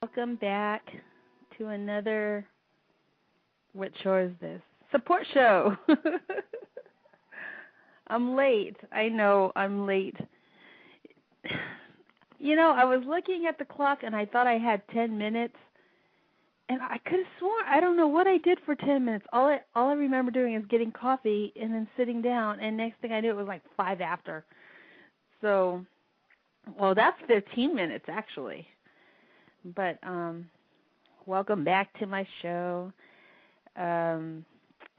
Welcome back to another, what show is this? Support show. I'm late. I know I'm late. You know, I was looking at the clock and I thought I had 10 minutes. And I could have sworn, I don't know what I did for 10 minutes. All I remember doing is getting coffee and then sitting down. And next thing I knew, it was like 5 after. So, well, that's 15 minutes actually. But welcome back to my show. And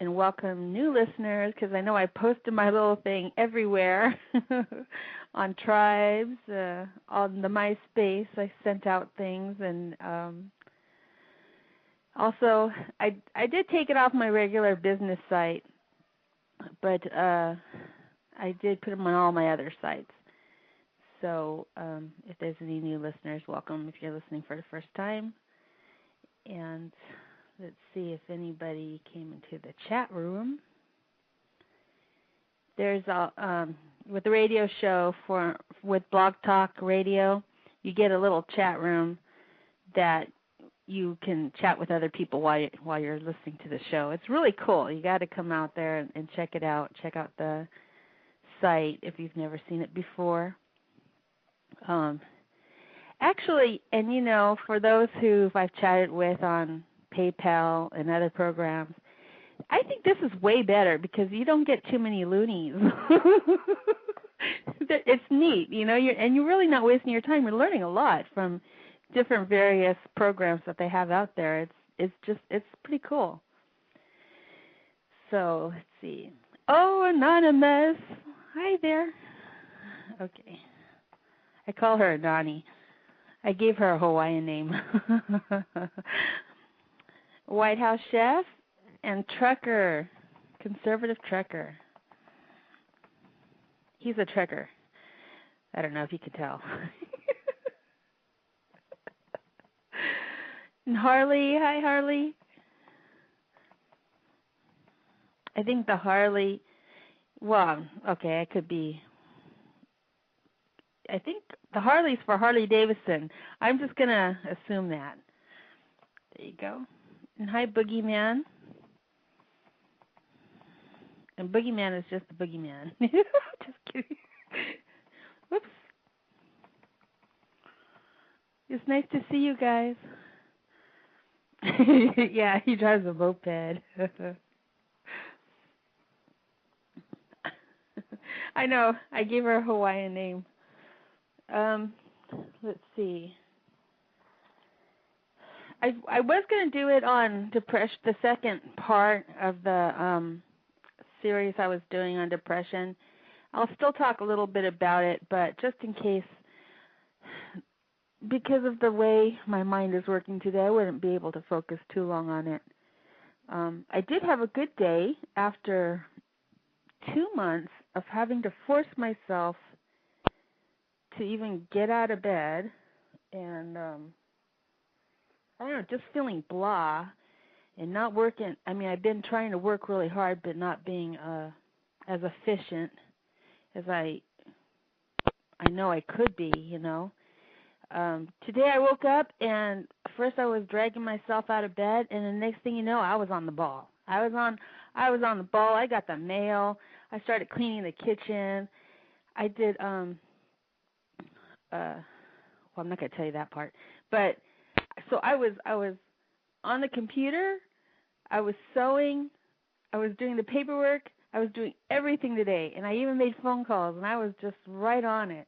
welcome new listeners, because I know I posted my little thing everywhere on Tribes, on the MySpace. I sent out things, and also I did take it off my regular business site, but I did put them on all my other sites. So if there's any new listeners, welcome if you're listening for the first time. And let's see if anybody came into the chat room. There's with the radio show with Blog Talk Radio, you get a little chat room that you can chat with other people while you're listening to the show. It's really cool. You got to come out there and check it out. Check out the site if you've never seen it before. Actually, and you know, for those who I've chatted with on PayPal and other programs, I think this is way better because you don't get too many loonies. It's neat, you know, you're really not wasting your time. You're learning a lot from different various programs that they have out there. It's pretty cool. So let's see. Oh, Anonymous. Hi there. Okay. I call her Nani. I gave her a Hawaiian name. White House Chef and Trucker, conservative trucker. He's a trucker. I don't know if you could tell. And Harley, hi Harley. I think the Harley, well, okay, I could be. I think the Harley's for Harley Davidson. I'm just going to assume that. There you go. And hi, Boogeyman. And Boogeyman is just the Boogeyman. Just kidding. Whoops. It's nice to see you guys. Yeah, he drives a moped. I know. I gave her a Hawaiian name. Let's see. I was going to do it on depression, the second part of the series I was doing on depression. I'll still talk a little bit about it, but just in case, because of the way my mind is working today, I wouldn't be able to focus too long on it. I did have a good day after 2 months of having to force myself to even get out of bed, and I don't know, just feeling blah and not working. I mean, I've been trying to work really hard, but not being as efficient as I know I could be, you know. Today I woke up, and first I was dragging myself out of bed, and the next thing you know, I was on the ball. I was on the ball. I got the mail. I started cleaning the kitchen. I did well, I'm not going to tell you that part. But so I was on the computer. I was sewing. I was doing the paperwork. I was doing everything today, and I even made phone calls, and I was just right on it.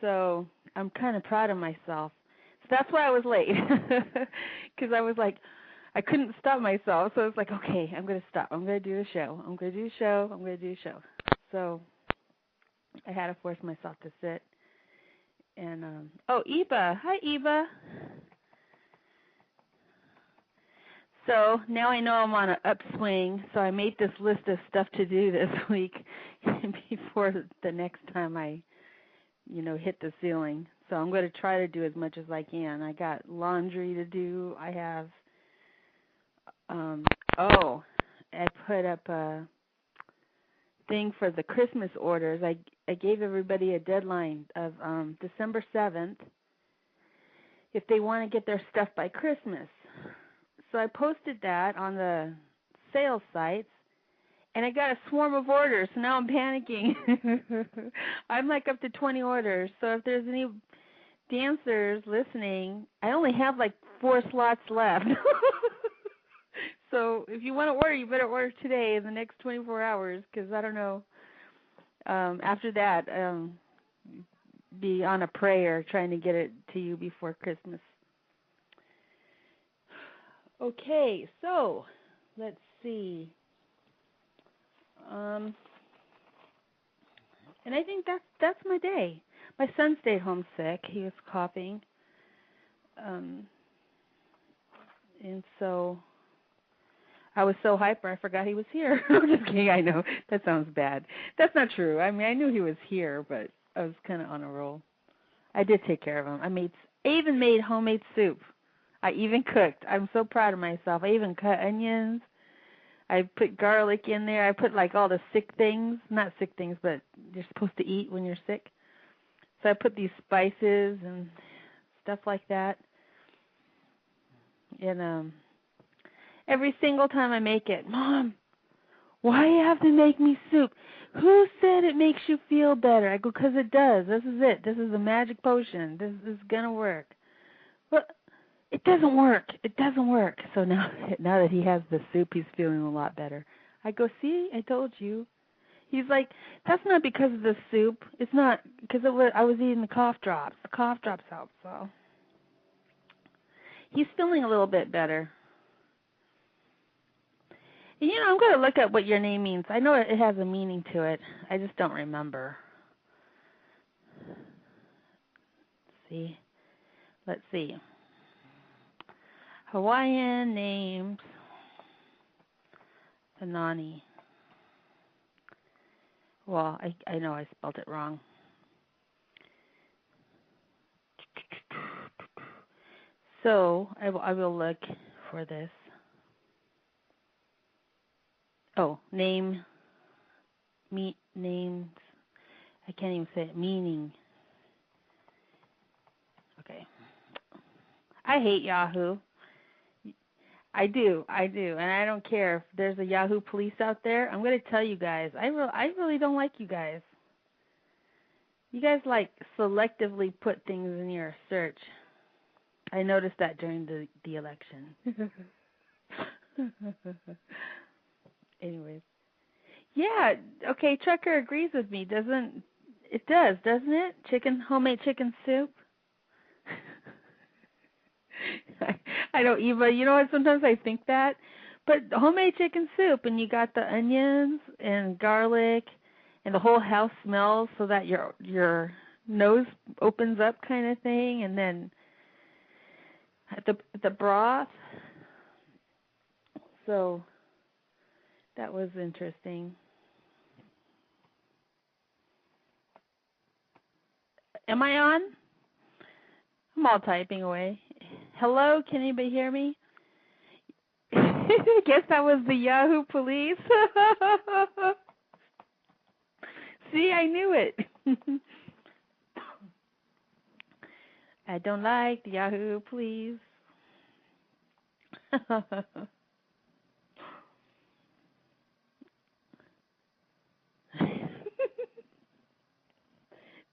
So I'm kind of proud of myself. So that's why I was late, because I was like, I couldn't stop myself. So I was like, okay, I'm going to stop. I'm going to do the show. I'm going to do the show. I'm going to do the show. So I had to force myself to sit. And, oh, Eva. Hi, Eva. So now I know I'm on an upswing, so I made this list of stuff to do this week before the next time I, hit the ceiling. So I'm going to try to do as much as I can. I got laundry to do. I have, I put up a thing for the Christmas orders. I gave everybody a deadline of December 7th. if they want to get their stuff by Christmas. So I posted that on the sales sites, and I got a swarm of orders, so now I'm panicking. I'm like up to 20 orders, so if there's any dancers listening, I only have like 4 slots left. So if you want to order, you better order today in the next 24 hours, because I don't know. After that, be on a prayer trying to get it to you before Christmas. Okay, so let's see. And I think that's my day. My son stayed home sick. He was coughing. And so I was so hyper I forgot he was here. I'm just kidding. I know. That sounds bad. That's not true. I mean, I knew he was here, but I was kind of on a roll. I did take care of him. I even made homemade soup. I even cooked. I'm so proud of myself. I even cut onions. I put garlic in there. I put like all the sick things, not sick things, but you're supposed to eat when you're sick. So I put these spices and stuff like that. And every single time I make it, Mom, why you have to make me soup? Who said it makes you feel better? I go, because it does. This is it. This is a magic potion. This is going to work. But it doesn't work. It doesn't work. So now that he has the soup, he's feeling a lot better. I go, see, I told you. He's like, that's not because of the soup. It's not because I was eating the cough drops. The cough drops help. So he's feeling a little bit better. And, I'm going to look up what your name means. I know it has a meaning to it. I just don't remember. Let's see. Hawaiian names. Anani. Well, I know I spelled it wrong. So I will look for this. Oh, names. I can't even say it. Meaning. Okay. I hate Yahoo. I do, and I don't care if there's a Yahoo police out there. I'm going to tell you guys, I really don't like you guys. You guys like selectively put things in your search. I noticed that during the election. Anyways, yeah, okay. Trucker agrees with me. It does, doesn't it? Homemade chicken soup. I don't even, you know what, sometimes I think that, but homemade chicken soup, and you got the onions and garlic, and the whole house smells so that your nose opens up kind of thing, and then the broth. So that was interesting. Am I on? I'm all typing away. Hello, can anybody hear me? I guess that was the Yahoo police. See, I knew it. I don't like the Yahoo police.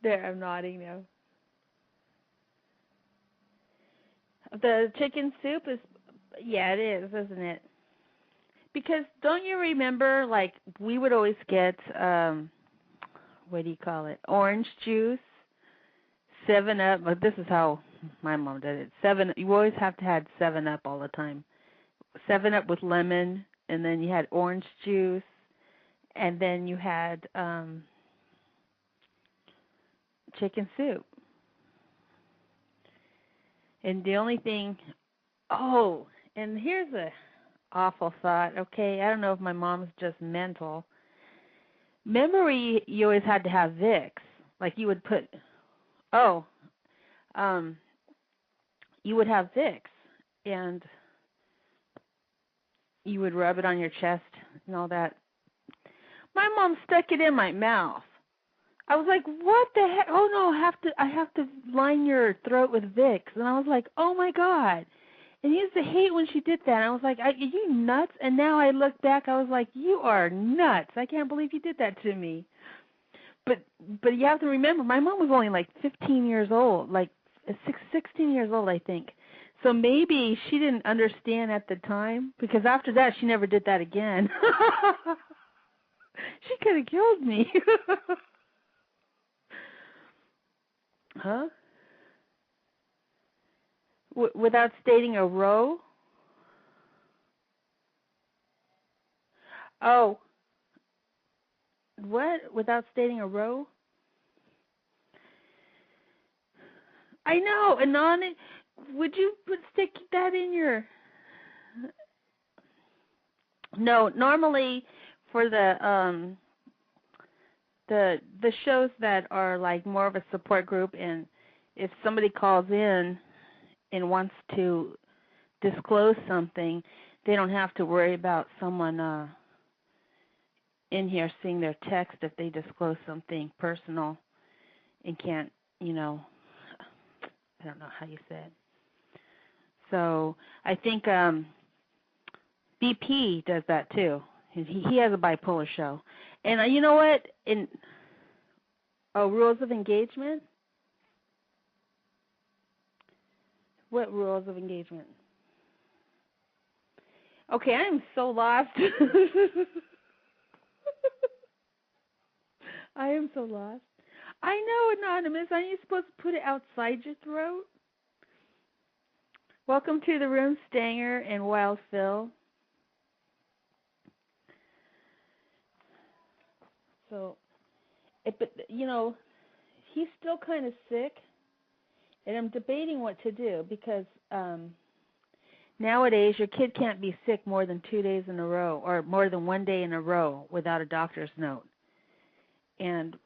There, I'm nodding now. The chicken soup is, yeah, it is, isn't it? Because don't you remember, like, we would always get, what do you call it, orange juice, 7-Up. But this is how my mom did it. You always have to have 7-Up all the time. 7-Up with lemon, and then you had orange juice, and then you had chicken soup. And the only thing, and here's a awful thought, okay? I don't know if my mom's just mental. Remember you always had to have Vicks. Like you would put, you would have Vicks, and you would rub it on your chest and all that. My mom stuck it in my mouth. I was like, what the heck? Oh no, I have to line your throat with Vicks. And I was like, oh my God. And he used to hate when she did that. And I was like, are you nuts? And now I look back, I was like, you are nuts. I can't believe you did that to me. But you have to remember, my mom was only like 15 years old, like 16 years old, I think. So maybe she didn't understand at the time, because after that she never did that again. She could have killed me. Huh? Without stating a row? Oh. What? Without stating a row? I know. Anon, would you stick that in your... No, normally for the shows that are like more of a support group, and if somebody calls in and wants to disclose something, they don't have to worry about someone in here seeing their text if they disclose something personal and can't, I don't know how you say it. So I think BP does that too. He has a bipolar show. And you know what? Rules of engagement? What rules of engagement? Okay, I am so lost. I am so lost. I know, Anonymous. Aren't you supposed to put it outside your throat? Welcome to the room, Stanger and Wild Phil. So, he's still kind of sick, and I'm debating what to do because nowadays your kid can't be sick more than 2 days in a row or more than 1 day in a row without a doctor's note. And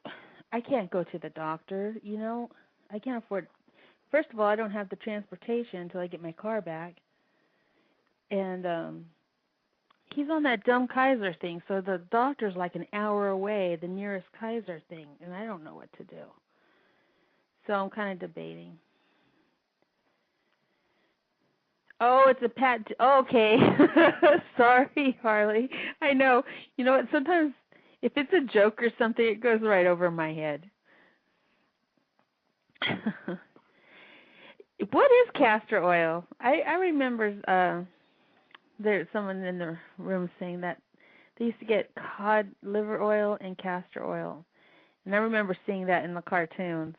I can't go to the doctor, I can't afford. First of all, I don't have the transportation until I get my car back. And he's on that dumb Kaiser thing, so the doctor's like an hour away, the nearest Kaiser thing, and I don't know what to do. So I'm kind of debating. Oh, it's a pat. Okay. Sorry, Harley. I know. You know what? Sometimes if it's a joke or something, it goes right over my head. What is castor oil? I remember there's someone in the room saying that they used to get cod liver oil and castor oil. And I remember seeing that in the cartoons.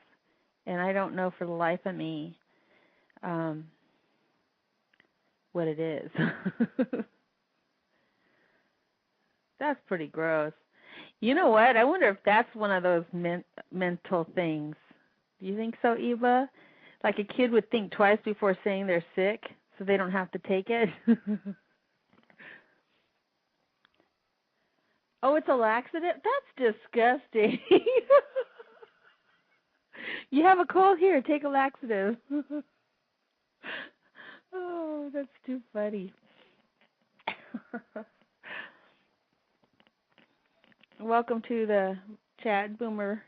And I don't know for the life of me what it is. That's pretty gross. You know what? I wonder if that's one of those mental things. Do you think so, Eva? Like a kid would think twice before saying they're sick so they don't have to take it? Oh, it's a laxative? That's disgusting. You have a cold? Here, take a laxative. Oh, that's too funny. Welcome to the chat, Boomer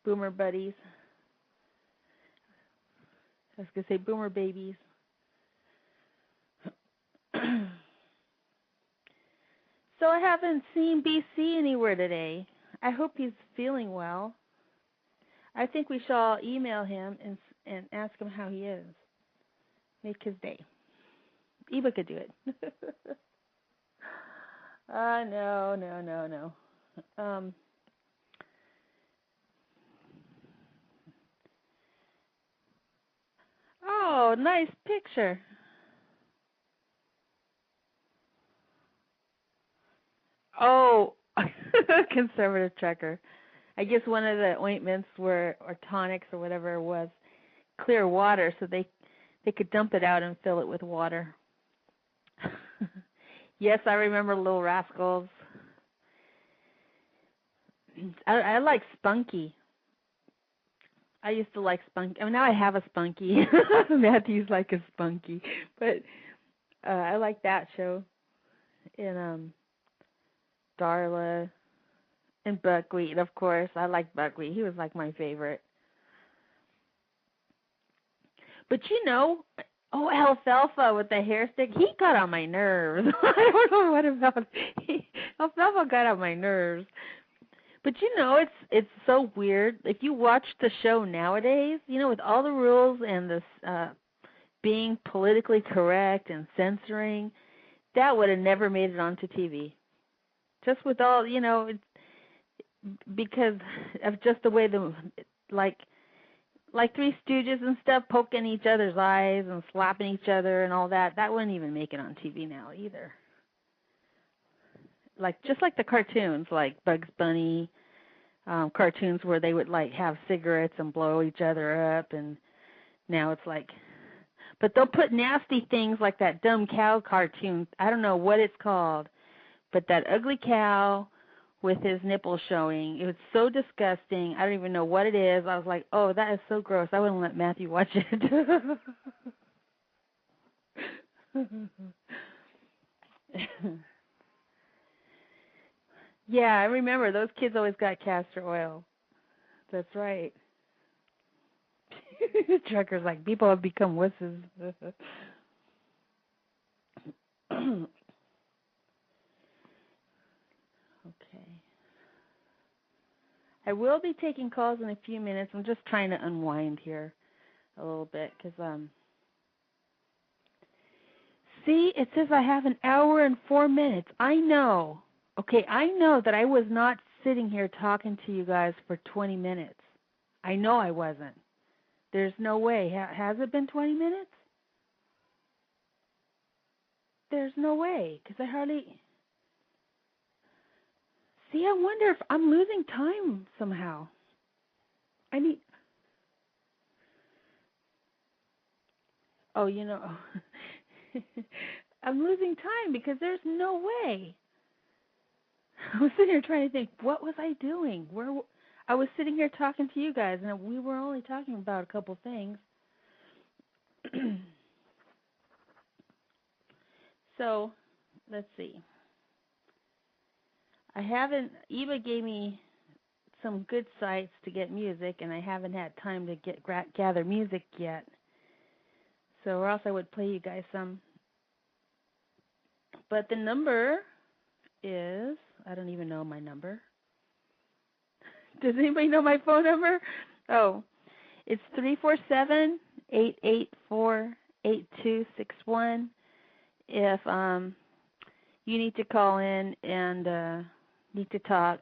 Buddies. I was going to say Boomer Babies. So I haven't seen BC anywhere today. I hope he's feeling well. I think we shall email him and ask him how he is. Make his day. Eva could do it. No. Oh, nice picture. Oh, conservative trucker. I guess one of the ointments or tonics or whatever it was, clear water, so they could dump it out and fill it with water. Yes, I remember Little Rascals. I like Spunky. I used to like Spunky. I mean, now I have a Spunky. Matthew's like a Spunky. But I like that show. And Darla. And buckwheat, of course. I like buckwheat. He was like my favorite. But alfalfa with the hair stick, he got on my nerves. I don't know what about alfalfa got on my nerves. But it's so weird. If you watch the show nowadays, with all the rules and this being politically correct and censoring, that would have never made it onto TV. Just with all, because of just the way like Three Stooges and stuff poking each other's eyes and slapping each other and all that, that wouldn't even make it on TV now either. Just like the cartoons, like Bugs Bunny, cartoons where they would have cigarettes and blow each other up, and now it's but they'll put nasty things like that dumb cow cartoon. I don't know what it's called, but that ugly cow with his nipples showing. It was so disgusting. I don't even know what it is. I was like, oh, that is so gross. I wouldn't let Matthew watch it. Yeah, I remember. Those kids always got castor oil. That's right. Trucker's like, people have become wusses. Okay. I will be taking calls in a few minutes. I'm just trying to unwind here a little bit because, see, it says I have an hour and 4 minutes. I know. Okay, I know that I was not sitting here talking to you guys for 20 minutes. I know I wasn't. There's no way. Has it been 20 minutes? There's no way, because I hardly... See, I wonder if I'm losing time somehow. Oh, I'm losing time because there's no way. I was sitting here trying to think, what was I doing? I was sitting here talking to you guys, and we were only talking about a couple things. So, let's see. Eva gave me some good sites to get music, and I haven't had time to gather music yet. So, or else I would play you guys some. But the number is, I don't even know my number. Does anybody know my phone number? Oh, it's 347-884-8261. If you need to call in and need to talk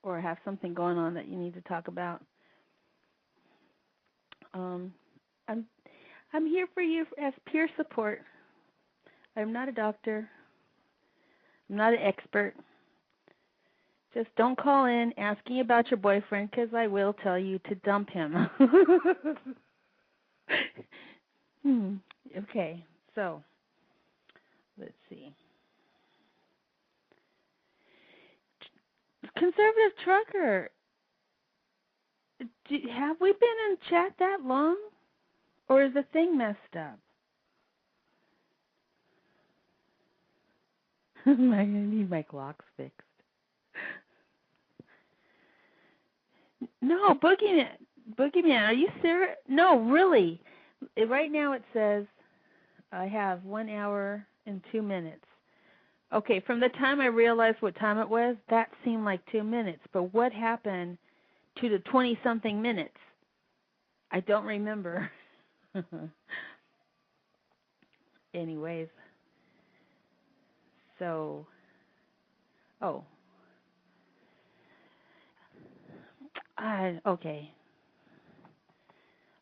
or have something going on that you need to talk about, I'm here for you as peer support. I'm not a doctor. I'm not an expert. Just don't call in asking about your boyfriend, because I will tell you to dump him. Okay, so let's see. Conservative Trucker, have we been in chat that long? Or is the thing messed up? I need my clocks fixed. No, Boogeyman, are you serious? No, really. Right now it says I have 1 hour and 2 minutes. Okay, from the time I realized what time it was, that seemed like 2 minutes. But what happened to the 20-something minutes? I don't remember. Anyways. So,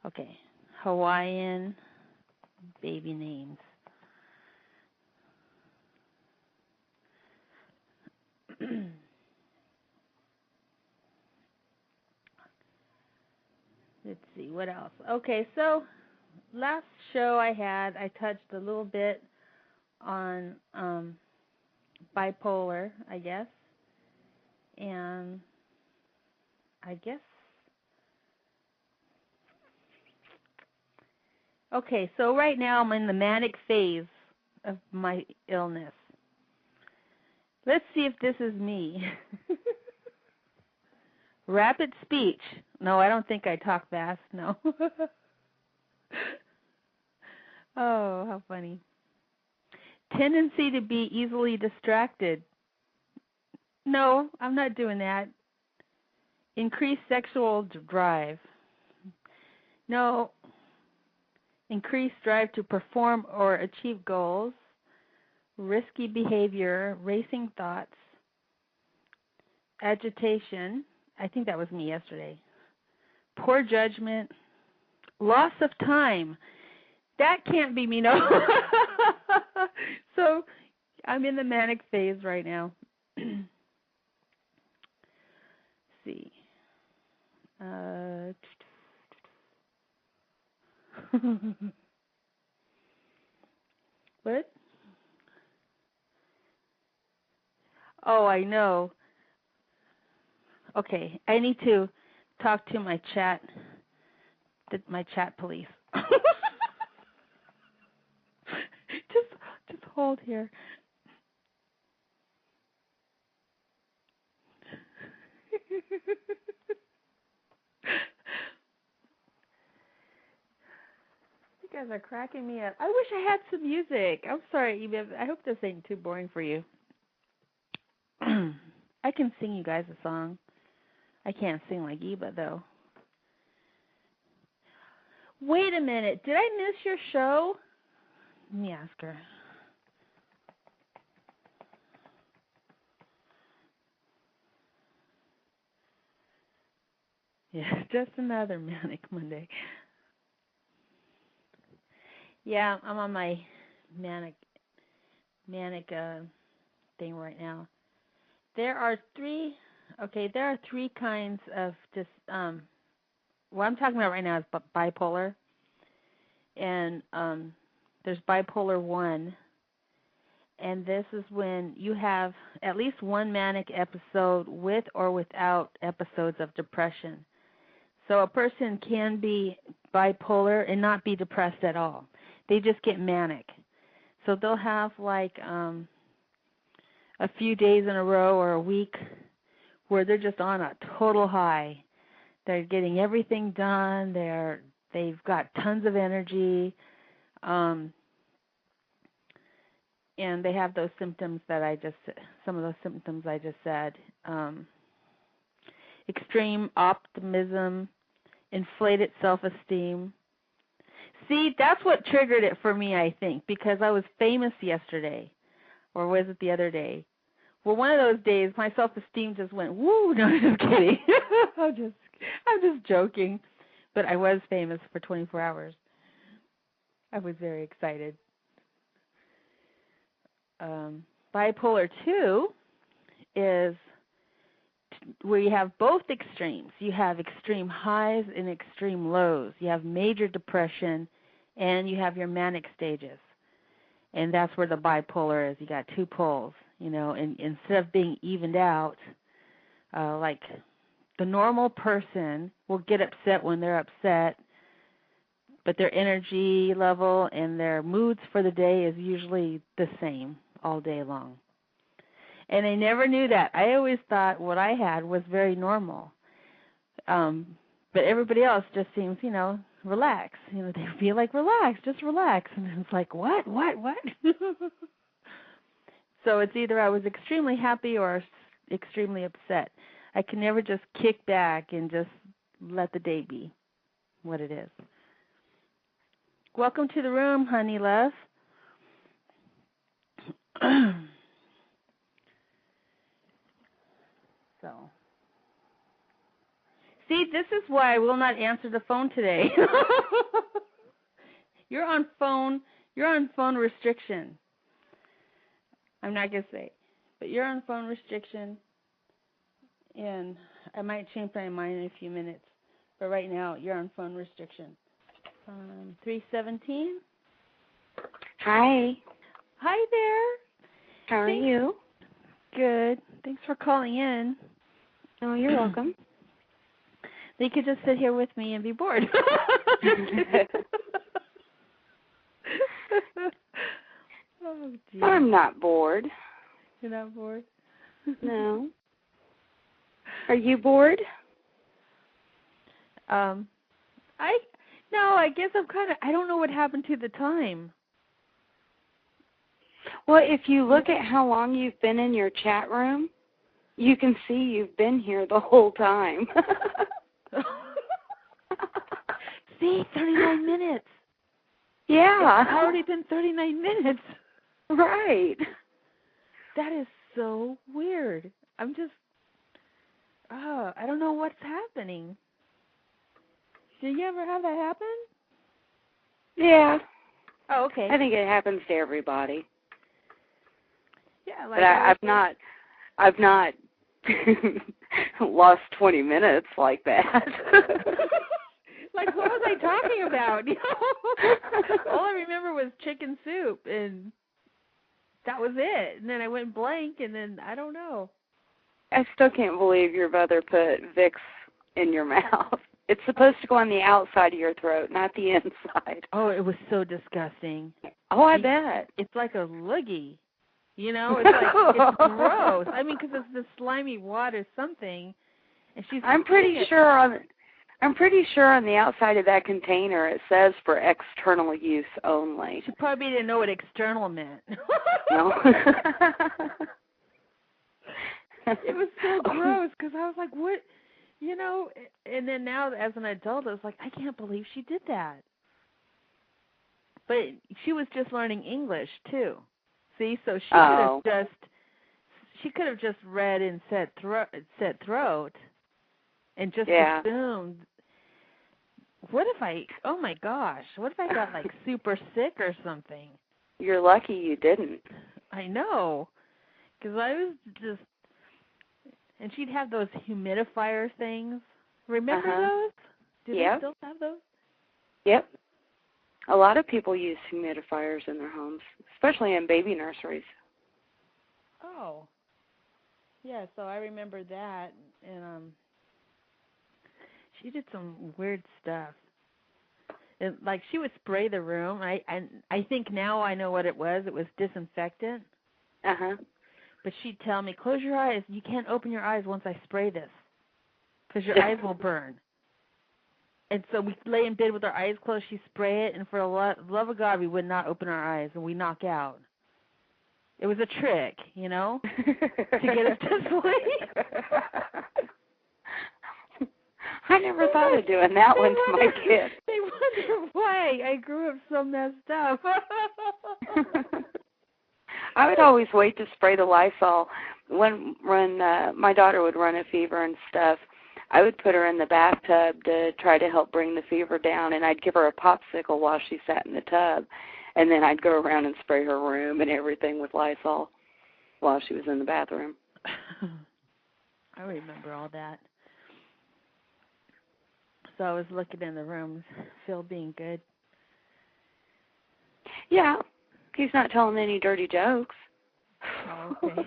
okay. Hawaiian baby names. Let's see, what else? Okay, so last show I touched a little bit on bipolar, I guess. And I guess... Okay, so right now I'm in the manic phase of my illness. Let's see if this is me. Rapid speech. No, I don't think I talk fast. No. Oh, how funny. Tendency to be easily distracted. No, I'm not doing that. Increased sexual drive. No. Increased drive to perform or achieve goals. Risky behavior, racing thoughts. Agitation. I think that was me yesterday. Poor judgment. Loss of time. That can't be me, no. So I'm in the manic phase right now. See. What? Oh, I know. Okay, I need to talk to my chat police. Just hold here. You guys are cracking me up. I wish I had some music. I'm sorry, Eva. I hope this ain't too boring for you. I can sing you guys a song. I can't sing like Eva, though. Wait a minute. Did I miss your show? Let me ask her. Yeah, just another manic Monday. Yeah, I'm on my manic thing right now. There are three kinds of just what I'm talking about right now is bipolar, and there's bipolar 1, and this is when you have at least one manic episode with or without episodes of depression. So a person can be bipolar and not be depressed at all. They just get manic. So they'll have like a few days in a row or a week where they're just on a total high. They're getting everything done. They've got tons of energy, and they have those symptoms some of those symptoms I just said. Extreme optimism, inflated self-esteem. See, that's what triggered it for me, I think, because I was famous yesterday, or was it the other day? Well, one of those days, my self-esteem just went, woo, no, I'm kidding. I'm just joking. But I was famous for 24 hours. I was very excited. Bipolar 2 is where you have both extremes. You have extreme highs and extreme lows. You have major depression, and you have your manic stages. And that's where the bipolar is. You got two poles, and instead of being evened out, like the normal person will get upset when they're upset, but their energy level and their moods for the day is usually the same all day long. And I never knew that. I always thought what I had was very normal. But everybody else just seems, relax. They would be like, relax, just relax. And it's like, what? So it's either I was extremely happy or extremely upset. I can never just kick back and just let the day be what it is. Welcome to the room, honey love. So, see, this is why I will not answer the phone today. You're on phone restriction. I'm not going to say, but you're on phone restriction, and I might change my mind in a few minutes, but right now you're on phone restriction. 317. Hi. Hi there. How are you? Good. Thanks for calling in. Oh, you're welcome. They could just sit here with me and be bored. Oh, geez. I'm not bored. You're not bored? No. Are you bored? I guess I don't know what happened to the time. Well, if you look at how long you've been in your chat room, you can see you've been here the whole time. See, 39 minutes. Yeah. It's already been 39 minutes. Right. That is so weird. I'm just, I don't know what's happening. Did you ever have that happen? Yeah. Oh, okay. I think it happens to everybody. Yeah, but I've not lost 20 minutes like that. Like, what was I talking about? All I remember was chicken soup, and that was it. And then I went blank, and then I don't know. I still can't believe your mother put Vicks in your mouth. It's supposed to go on the outside of your throat, not the inside. Oh, it was so disgusting. Oh, I bet. It's like a loogie. You know, it's like, it's gross. I mean, because it's the slimy water something, and she's. I'm pretty sure on the outside of that container it says for external use only. She probably didn't know what external meant. No. It was so gross because I was like, what, you know? And then now as an adult, I was like, I can't believe she did that. But she was just learning English too. See, so she could have just read and said throat, and just assumed. What if oh my gosh, what if I got like super sick or something? You're lucky you didn't. I know, because I was just, and she'd have those humidifier things. Remember those? Do they still have those? Yep. A lot of people use humidifiers in their homes, especially in baby nurseries. Oh. Yeah, so I remember that, and she did some weird stuff. Like, she would spray the room. I think now I know what it was. It was disinfectant. But she'd tell me, close your eyes. You can't open your eyes once I spray this, because your eyes will burn. And so we lay in bed with our eyes closed. She'd spray it, and for the love of God, we would not open our eyes, and we knock out. It was a trick, you know, to get us to sleep. I never thought of doing that one to my kids. They wonder why I grew up so messed up. I would always wait to spray the Lysol when my daughter would run a fever and stuff. I would put her in the bathtub to try to help bring the fever down, and I'd give her a popsicle while she sat in the tub, and then I'd go around and spray her room and everything with Lysol while she was in the bathroom. I remember all that. So I was looking in the rooms, Phil being good. Yeah, he's not telling any dirty jokes. Oh, okay.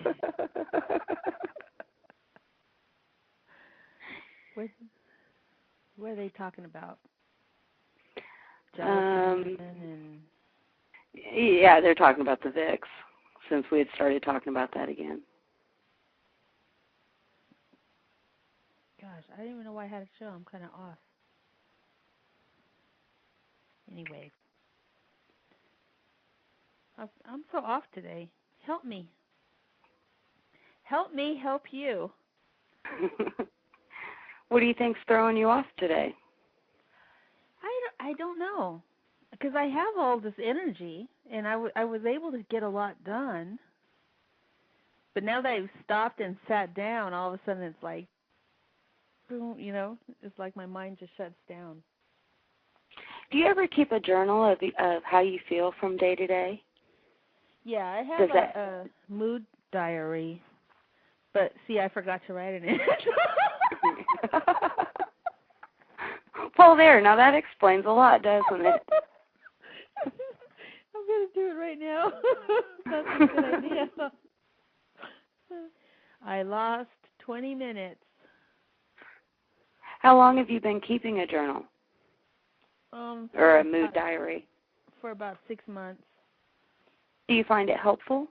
What are they talking about? And... Yeah, they're talking about the Vicks, since we had started talking about that again. Gosh, I didn't even know why I had a show. I'm kind of off. Anyway. I'm so off today. Help me. Help me help you. What do you think's throwing you off today? I don't know. Because I have all this energy, and I was able to get a lot done. But now that I've stopped and sat down, all of a sudden it's like, boom, you know, it's like my mind just shuts down. Do you ever keep a journal of how you feel from day to day? Yeah, I have a mood diary. But, see, I forgot to write it in. Well, there. Now that explains a lot, doesn't it? I'm going to do it right now. That's a good idea. I lost 20 minutes. How long have you been keeping a journal? Or a mood diary? For about 6 months. Do you find it helpful?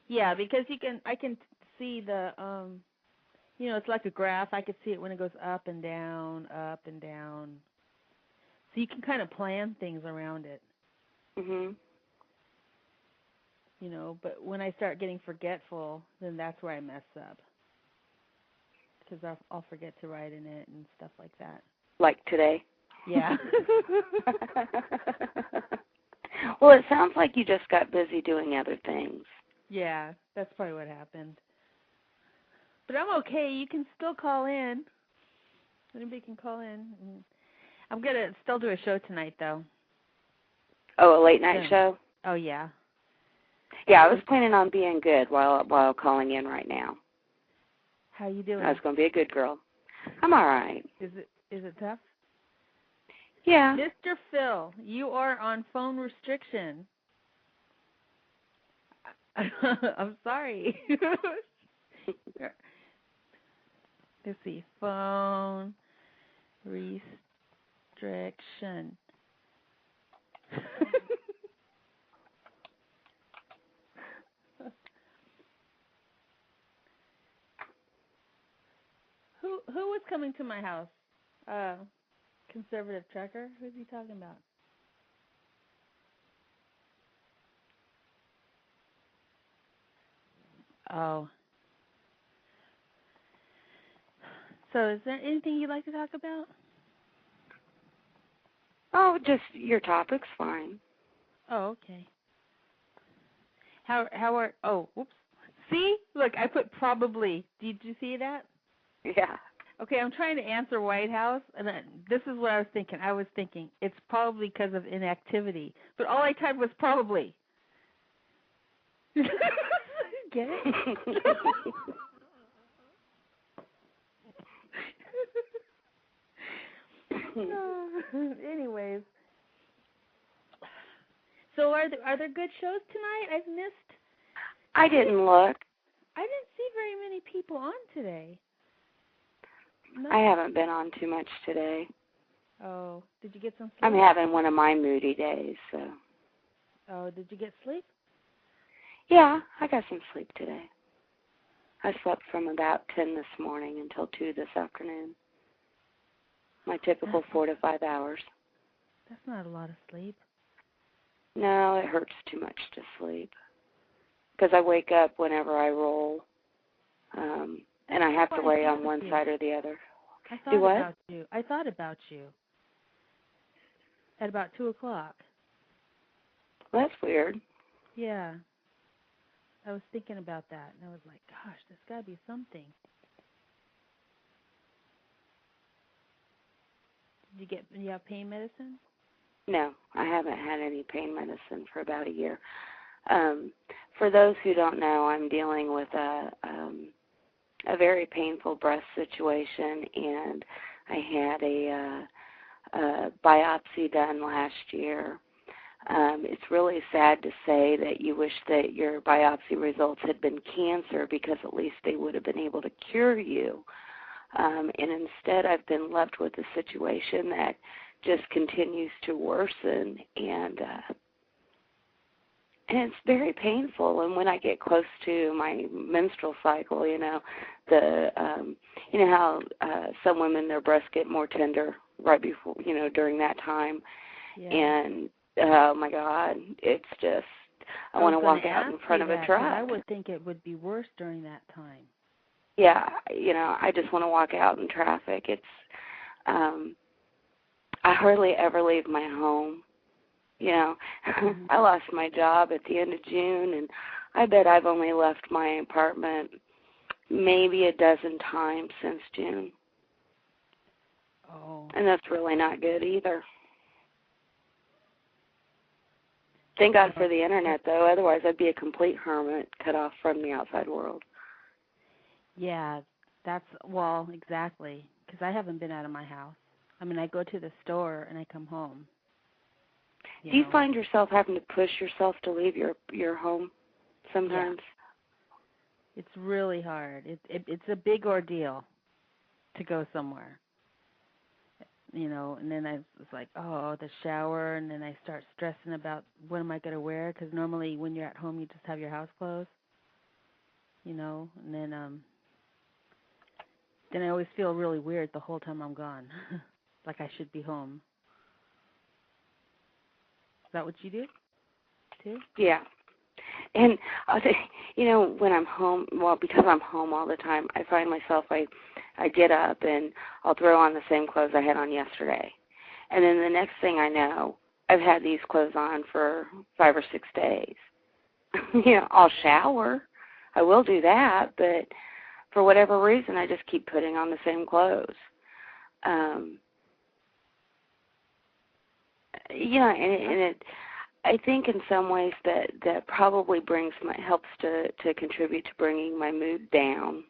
Yeah, because I can see the You know, it's like a graph. I could see it when it goes up and down, up and down. So you can kind of plan things around it. Mhm. You know, but when I start getting forgetful, then that's where I mess up. Because I'll forget to write in it and stuff like that. Like today. Yeah. Well, it sounds like you just got busy doing other things. Yeah, that's probably what happened. But I'm okay. You can still call in. Anybody can call in. I'm going to still do a show tonight, though. Oh, a late night show? Oh, yeah. Yeah, I was planning on being good while calling in right now. How you doing? I was going to be a good girl. I'm all right. Is it tough? Yeah. Mr. Phil, you are on phone restriction. I'm sorry. Let's see. Phone restriction. Who was coming to my house? Conservative trucker? Who's he talking about? Oh. So is there anything you'd like to talk about? Oh, just your topic's fine. Oh, okay. How are, oh, whoops. See? Look, I put probably. Did you see that? Yeah. Okay, I'm trying to answer White House, and this is what I was thinking. I was thinking it's probably because of inactivity. But all I typed was probably. Get it? Anyways. So are there good shows tonight? I've missed. I didn't look. I didn't see very many people on today. No. I haven't been on too much today. Oh, did you get some sleep? I'm having one of my moody days, so. Oh, did you get sleep? Yeah, I got some sleep today. I slept from about 10 this morning until 2 this afternoon. My typical 4 to 5 hours. That's not a lot of sleep. No, it hurts too much to sleep. Because I wake up whenever I roll, and I have to lay on one side or the other. I thought about you. I thought about you at about 2 o'clock. Well, that's weird. Yeah. I was thinking about that, and I was like, gosh, there's got to be something. Did you have pain medicine? No, I haven't had any pain medicine for about a year. For those who don't know, I'm dealing with a very painful breast situation, and I had a biopsy done last year. It's really sad to say that you wish that your biopsy results had been cancer, because at least they would have been able to cure you. And instead I've been left with a situation that just continues to worsen, and it's very painful. And when I get close to my menstrual cycle, you know how some women, their breasts get more tender right before, during that time. Yeah. And oh my God, it's just, I want to walk out in front of a truck. I would think it would be worse during that time. Yeah, I just want to walk out in traffic. It's, I hardly ever leave my home. Mm-hmm. I lost my job at the end of June, and I bet I've only left my apartment maybe a dozen times since June. Oh. And that's really not good either. Thank God for the internet, though. Otherwise, I'd be a complete hermit, cut off from the outside world. Yeah, exactly, because I haven't been out of my house. I mean, I go to the store and I come home. Do you find yourself having to push yourself to leave your home sometimes? Yeah. It's really hard. It's a big ordeal to go somewhere. And then I was like, oh, the shower, and then I start stressing about what am I going to wear, because normally when you're at home you just have your house clothes, and then then I always feel really weird the whole time I'm gone, like I should be home. Is that what you do, too? Yeah. And I'll say, when I'm home, well, because I'm home all the time, I find myself, I get up and I'll throw on the same clothes I had on yesterday. And then the next thing I know, I've had these clothes on for 5 or 6 days. I'll shower. I will do that, but for whatever reason, I just keep putting on the same clothes. And I think in some ways that probably helps to contribute to bringing my mood down,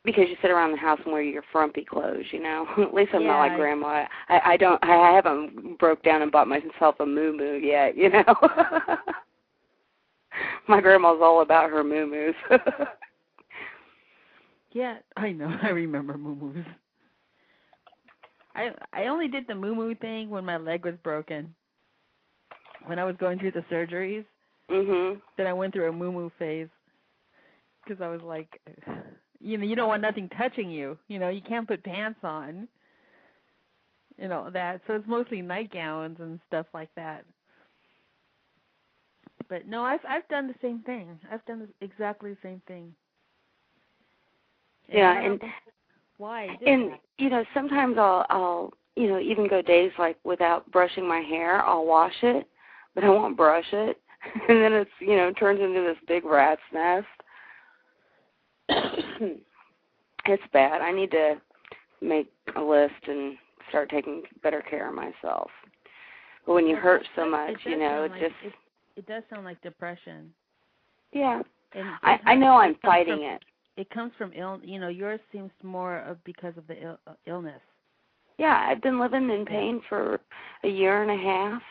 because you sit around the house and wear your frumpy clothes, At least I'm not like Grandma. I haven't broke down and bought myself a moo-moo yet, My grandma's all about her moo-moos. Yeah, I know. I remember moo-moos. I only did the moo-moo thing when my leg was broken. When I was going through the surgeries, then I went through a moo-moo phase because I was like, you don't want nothing touching you. You can't put pants on. That. So it's mostly nightgowns and stuff like that. But no, I've done the same thing. I've done exactly the same thing. And why? Sometimes I'll even go days like without brushing my hair. I'll wash it, but I won't brush it, and then it's turns into this big rat's nest. It's bad. I need to make a list and start taking better care of myself. But when you hurt so much, it does sound like depression. Yeah. And I know I'm fighting it. It comes from yours seems more because of the illness. Yeah, I've been living in pain for a year and a half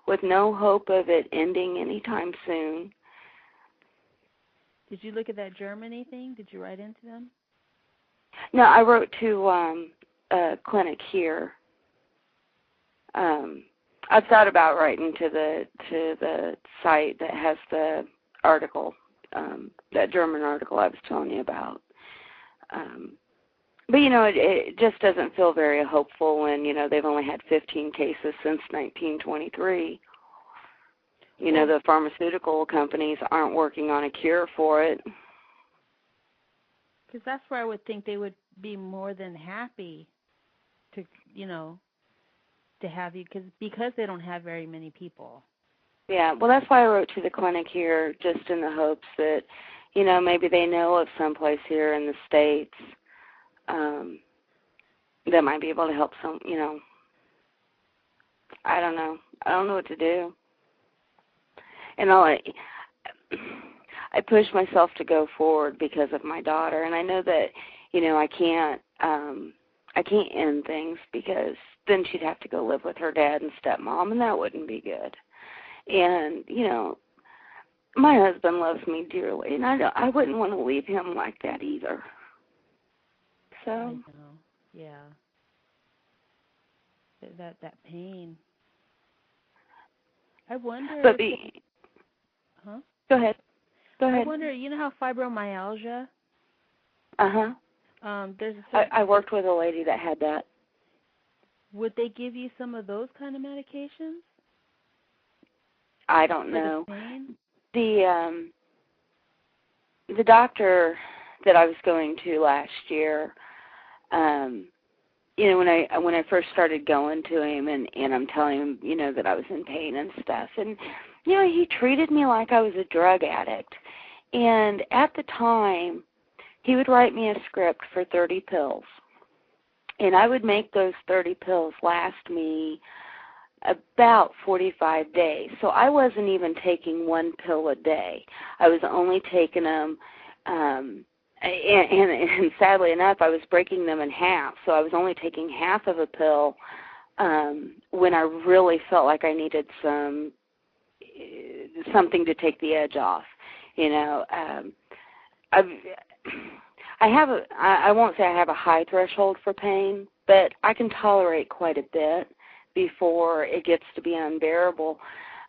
with no hope of it ending anytime soon. Did you look at that Germany thing? Did you write into them? No, I wrote to a clinic here. I've thought about writing to the site that has the article, that German article I was telling you about. But, it just doesn't feel very hopeful when, they've only had 15 cases since 1923. The pharmaceutical companies aren't working on a cure for it. Because that's where I would think they would be more than happy to, to have you, because they don't have very many people. Yeah, well, that's why I wrote to the clinic here, just in the hopes that, maybe they know of some place here in the States that might be able to help some, I don't know. I don't know what to do. And I push myself to go forward because of my daughter, and I know that, I can't end things because then she'd have to go live with her dad and stepmom, and that wouldn't be good. And, my husband loves me dearly, and I wouldn't want to leave him like that either. So. I know. Yeah. That pain. I wonder. But huh? Go ahead. I wonder. You know how fibromyalgia? There's I worked with a lady that had that. Would they give you some of those kind of medications? I don't know. For the pain? The doctor that I was going to last year, when I first started going to him and I'm telling him, that I was in pain and stuff, and he treated me like I was a drug addict. And at the time, he would write me a script for 30 pills. And I would make those 30 pills last me about 45 days. So I wasn't even taking one pill a day. I was only taking them, and sadly enough, I was breaking them in half. So I was only taking half of a pill when I really felt like I needed something to take the edge off. I won't say I have a high threshold for pain, but I can tolerate quite a bit before it gets to be unbearable.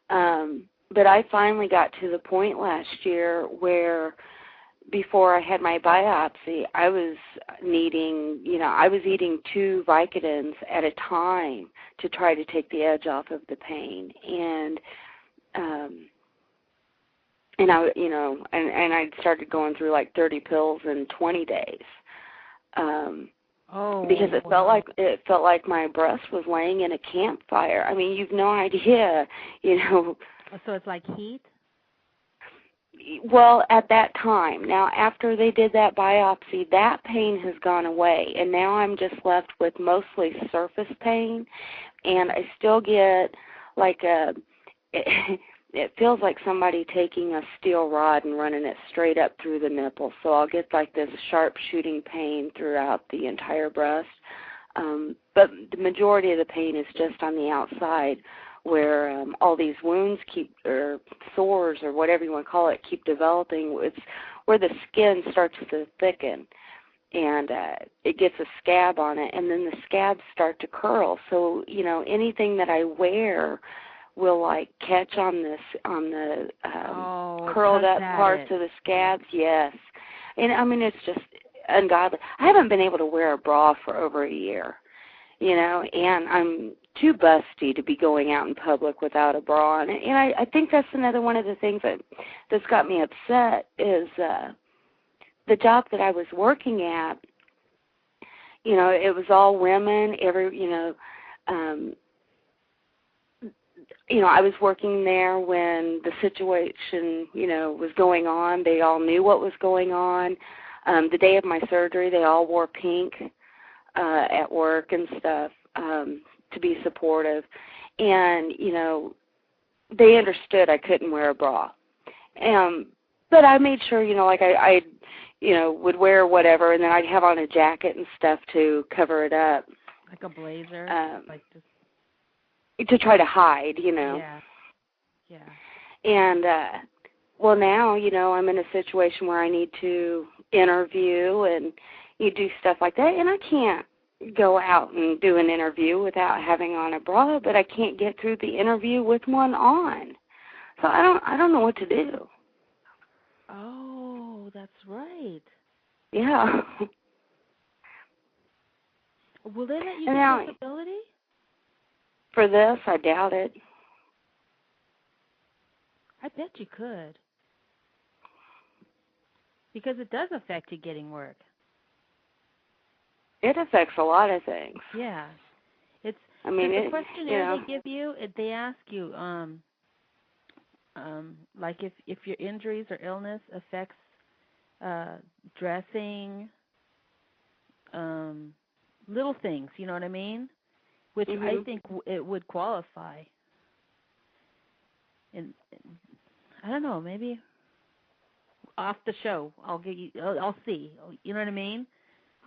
But I finally got to the point last year where before I had my biopsy, I was eating 2 Vicodins at a time to try to take the edge off of the pain. And I started going through like 30 pills in 20 days. Because it felt like my breast was laying in a campfire. I mean, you've no idea, So it's like heat? Well, at that time. Now, after they did that biopsy, that pain has gone away, and now I'm just left with mostly surface pain, and I still get like it feels like somebody taking a steel rod and running it straight up through the nipple. So I'll get like this sharp shooting pain throughout the entire breast. But the majority of the pain is just on the outside where all these wounds or sores or whatever you want to call it, keep developing. It's where the skin starts to thicken. And it gets a scab on it, and then the scabs start to curl. So, anything that I wear will like catch on the curled up parts of the scabs. Yes. And I mean, it's just ungodly. I haven't been able to wear a bra for over a year, and I'm too busty to be going out in public without a bra on. And I think that's another one of the things that's got me upset is the job that I was working at. It was all women, I was working there when the situation, was going on. They all knew what was going on. The day of my surgery, they all wore pink at work and stuff to be supportive. And, they understood I couldn't wear a bra. But I made sure, I would wear whatever, and then I'd have on a jacket and stuff to cover it up. Like a blazer? To try to hide, Yeah. And, well, now, I'm in a situation where I need to interview and you do stuff like that, and I can't go out and do an interview without having on a bra, but I can't get through the interview with one on. So I don't know what to do. Oh, that's right. Yeah. Will they let you get disability? For this, I doubt it. I bet you could. Because it does affect you getting work. It affects a lot of things. Yeah. The questionnaire they give you, they ask you, like if your injuries or illness affects dressing, little things, you know what I mean? Which I think it would qualify. And I don't know, maybe off the show, I'll see. You know what I mean?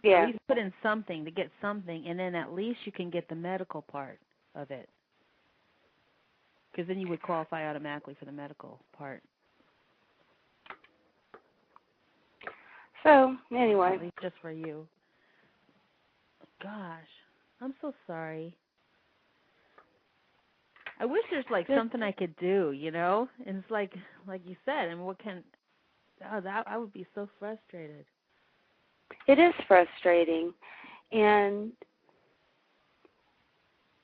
Yeah. At least put in something to get something, and then at least you can get the medical part of it. Because then you would qualify automatically for the medical part. So, anyway. At least just for you. Gosh, I'm so sorry. I wish there's like something I could do, And it's like you said, I would be so frustrated. It is frustrating, and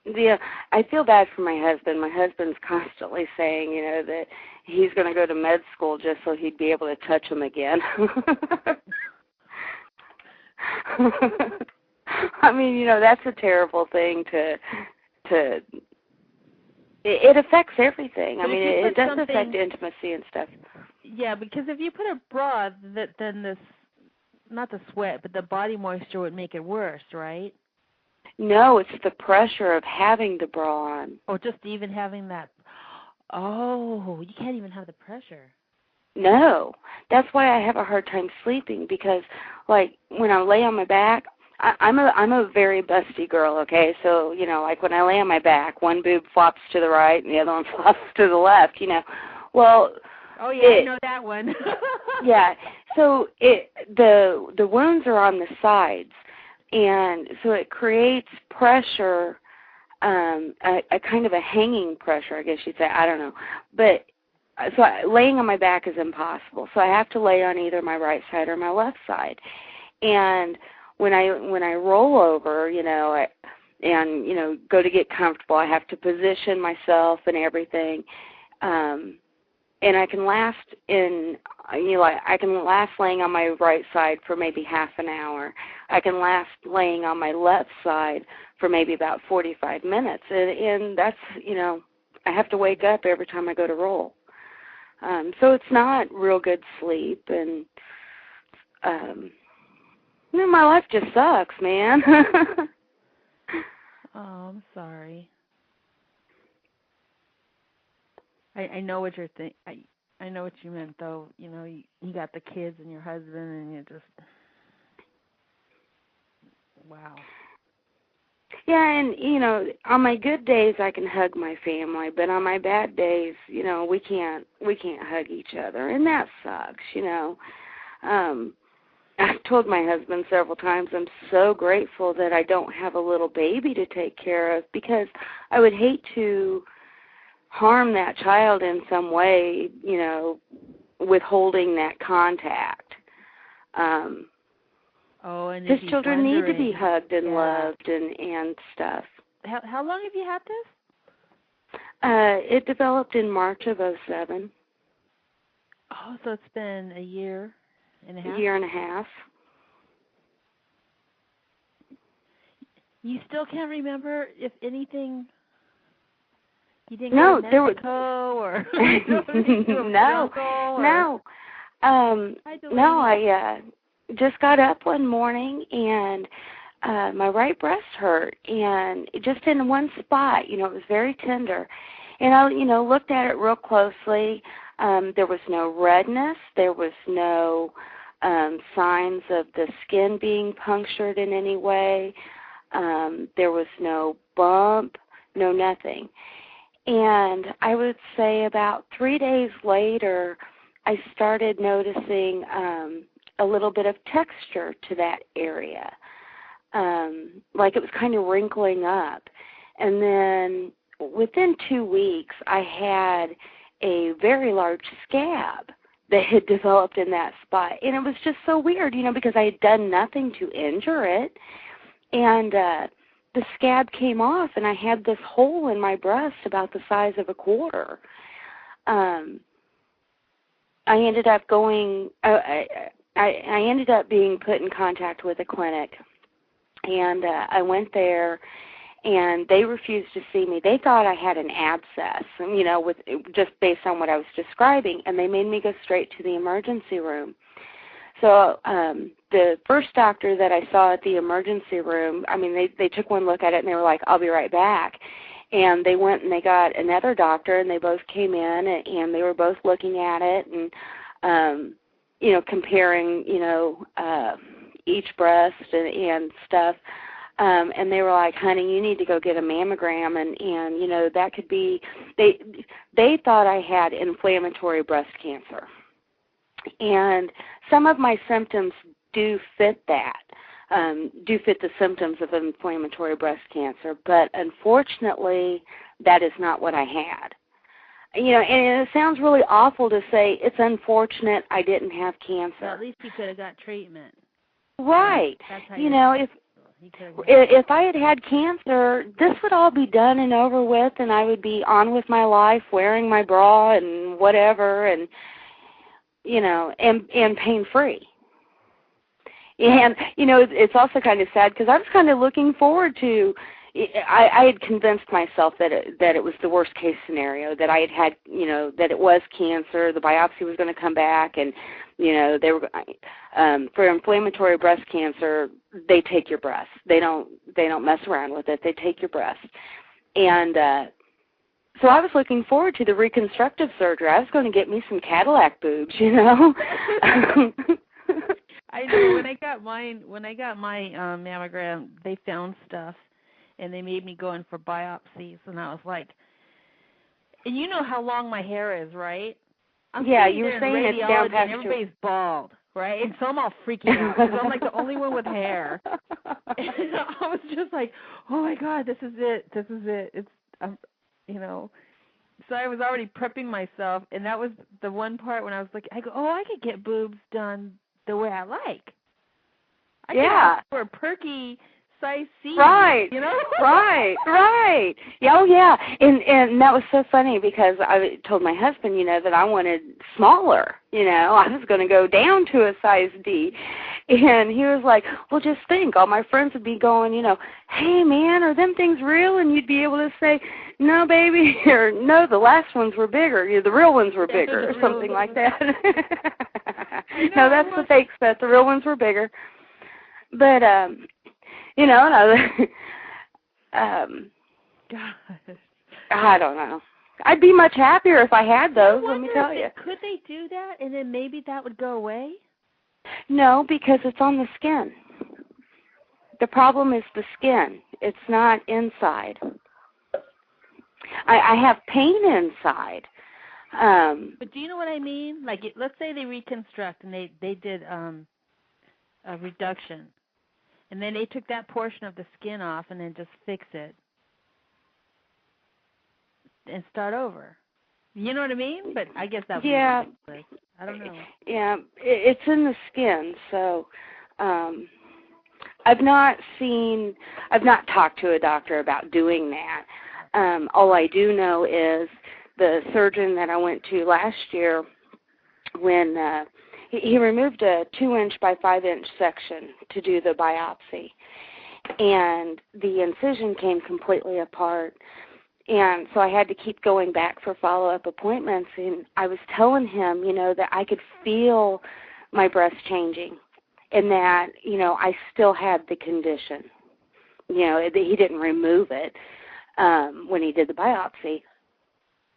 I feel bad for my husband. My husband's constantly saying, that he's going to go to med school just so he'd be able to touch him again. I mean, that's a terrible thing to. It affects everything. I mean, it does affect intimacy and stuff. Yeah, because if you put a bra, then this, not the sweat, but the body moisture would make it worse, right? No, it's the pressure of having the bra on. Oh, just even having that. Oh, you can't even have the pressure. No. That's why I have a hard time sleeping because, like, when I lay on my back, I'm a very busty girl, okay? So, like when I lay on my back, one boob flops to the right and the other one flops to the left, Well, oh yeah, I know that one. Yeah. So the wounds are on the sides, and so it creates pressure, a kind of a hanging pressure, I guess you'd say. I don't know, but laying on my back is impossible. So I have to lay on either my right side or my left side. And when I roll over, and go to get comfortable, I have to position myself and everything. And I can last I can last laying on my right side for maybe half an hour. I can last laying on my left side for maybe about 45 minutes. And that's, I have to wake up every time I go to roll. So it's not real good sleep. And, my life just sucks, man. Oh, I'm sorry. I know what you're I know what you meant, though. You got the kids and your husband, and you just, wow. Yeah, and, on my good days I can hug my family, but on my bad days, we can't hug each other, and that sucks, I've told my husband several times I'm so grateful that I don't have a little baby to take care of, because I would hate to harm that child in some way, withholding that contact. And his children need to be hugged and loved and stuff. How long have you had this? It developed in March of 2007. Oh, so it's been a year and a half? A year and a half. You still can't remember if anything... You didn't go to Mexico or No. I just got up one morning and my right breast hurt, and just in one spot, it was very tender. And I, looked at it real closely. There was no redness. There was no signs of the skin being punctured in any way. There was no bump, no nothing. And I would say about 3 days later, I started noticing a little bit of texture to that area, like it was kind of wrinkling up. And then within 2 weeks, I had a very large scab that had developed in that spot. And it was just so weird, because I had done nothing to injure it. And the scab came off, and I had this hole in my breast about the size of a quarter. I ended up going. I ended up being put in contact with a clinic, and I went there, and they refused to see me. They thought I had an abscess, with just based on what I was describing, and they made me go straight to the emergency room. So the first doctor that I saw at the emergency room, they took one look at it and they were like, "I'll be right back." And they went and they got another doctor, and they both came in, and they were both looking at it and, comparing, each breast and stuff. And they were like, "Honey, you need to go get a mammogram," and that could be, they thought I had inflammatory breast cancer. And some of my symptoms do fit that, do fit the symptoms of inflammatory breast cancer, but unfortunately, that is not what I had. And it sounds really awful to say it's unfortunate I didn't have cancer. Well, at least you could have got treatment. Right. If I had cancer, this would all be done and over with, and I would be on with my life, wearing my bra and whatever, and and pain-free. And, it's also kind of sad because I was kind of looking forward to, I had convinced myself that it was the worst-case scenario, that I had, that it was cancer, the biopsy was going to come back, and, they were, for inflammatory breast cancer, they take your breast. They don't mess around with it. They take your breast. And, so I was looking forward to the reconstructive surgery. I was going to get me some Cadillac boobs, I know. When I got my mammogram, they found stuff, and they made me go in for biopsies, and I was like, and you know how long my hair is, right? Yeah, you were saying it's down past your... Everybody's bald, right? And so I'm all freaking out because I'm like the only one with hair. And I was just like, oh my God, this is it. It's, so I was already prepping myself, and that was the one part when I was like, I could get boobs done the way I like. I could ask for a perky size C. Right. You know? Right. Yeah, oh, yeah. And that was so funny because I told my husband, that I wanted smaller. I was going to go down to a size D. And he was like, well, just think. All my friends would be going, hey, man, are them things real? And you'd be able to say, no, baby, or no, the last ones were bigger. The real ones were bigger, or something like that. No, that's the fake stuff. The real ones were bigger. But, and Gosh. I don't know. I'd be much happier if I had those, let me tell you. Could they do that, and then maybe that would go away? No, because it's on the skin. The problem is the skin. It's not inside. I have pain inside. But do you know what I mean? Like, let's say they reconstruct and they did a reduction, and then they took that portion of the skin off and then just fix it and start over. You know what I mean? But I guess that would be ridiculous. I don't know. Yeah, it's in the skin, so I've not talked to a doctor about doing that. All I do know is the surgeon that I went to last year, when he removed a 2-inch by 5-inch section to do the biopsy, and the incision came completely apart. And so I had to keep going back for follow-up appointments, and I was telling him, that I could feel my breast changing and that, I still had the condition. He didn't remove it when he did the biopsy.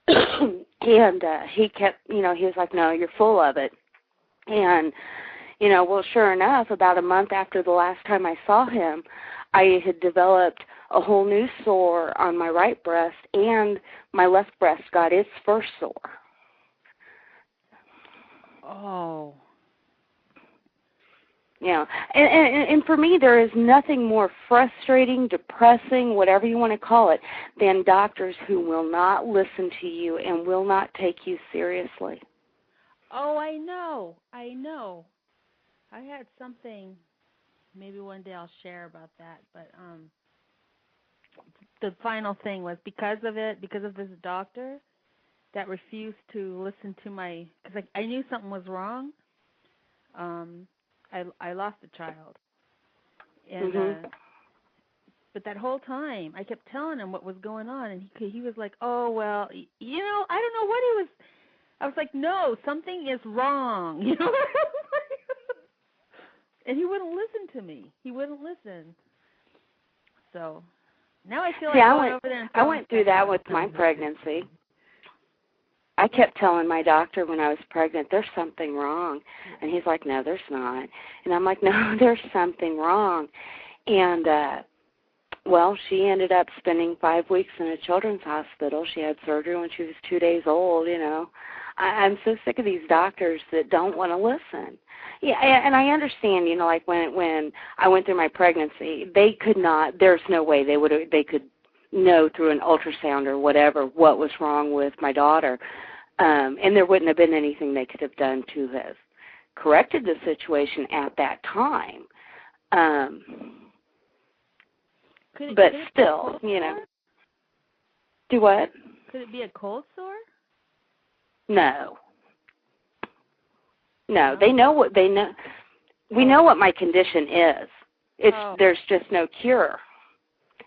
And he kept, he was like, no, you're full of it. And, well, sure enough, about a month after the last time I saw him, I had developed a whole new sore on my right breast, and my left breast got its first sore. Oh. And for me, there is nothing more frustrating, depressing, whatever you want to call it, than doctors who will not listen to you and will not take you seriously. Oh, I know. I had something, maybe one day I'll share about that, but the final thing was because of this doctor that refused to listen to because I knew something was wrong. I lost a child, and but that whole time I kept telling him what was going on, and he was like, "Oh well, I don't know what he was." I was like, "No, something is wrong," and he wouldn't listen to me. He wouldn't listen. So now I feel like going over there and I went through that with my pregnancy. I kept telling my doctor when I was pregnant, there's something wrong. And he's like, no, there's not. And I'm like, no, there's something wrong. And, well, she ended up spending 5 weeks in a children's hospital. She had surgery when she was 2 days old, I'm so sick of these doctors that don't want to listen. Yeah, and I understand, like when I went through my pregnancy, they could not, there's no way they could know through an ultrasound or whatever what was wrong with my daughter. And there wouldn't have been anything they could have done to have corrected the situation at that time. But still, Do what? Could it be a cold sore? No. No, they know what they know. We know what my condition is. There's just no cure.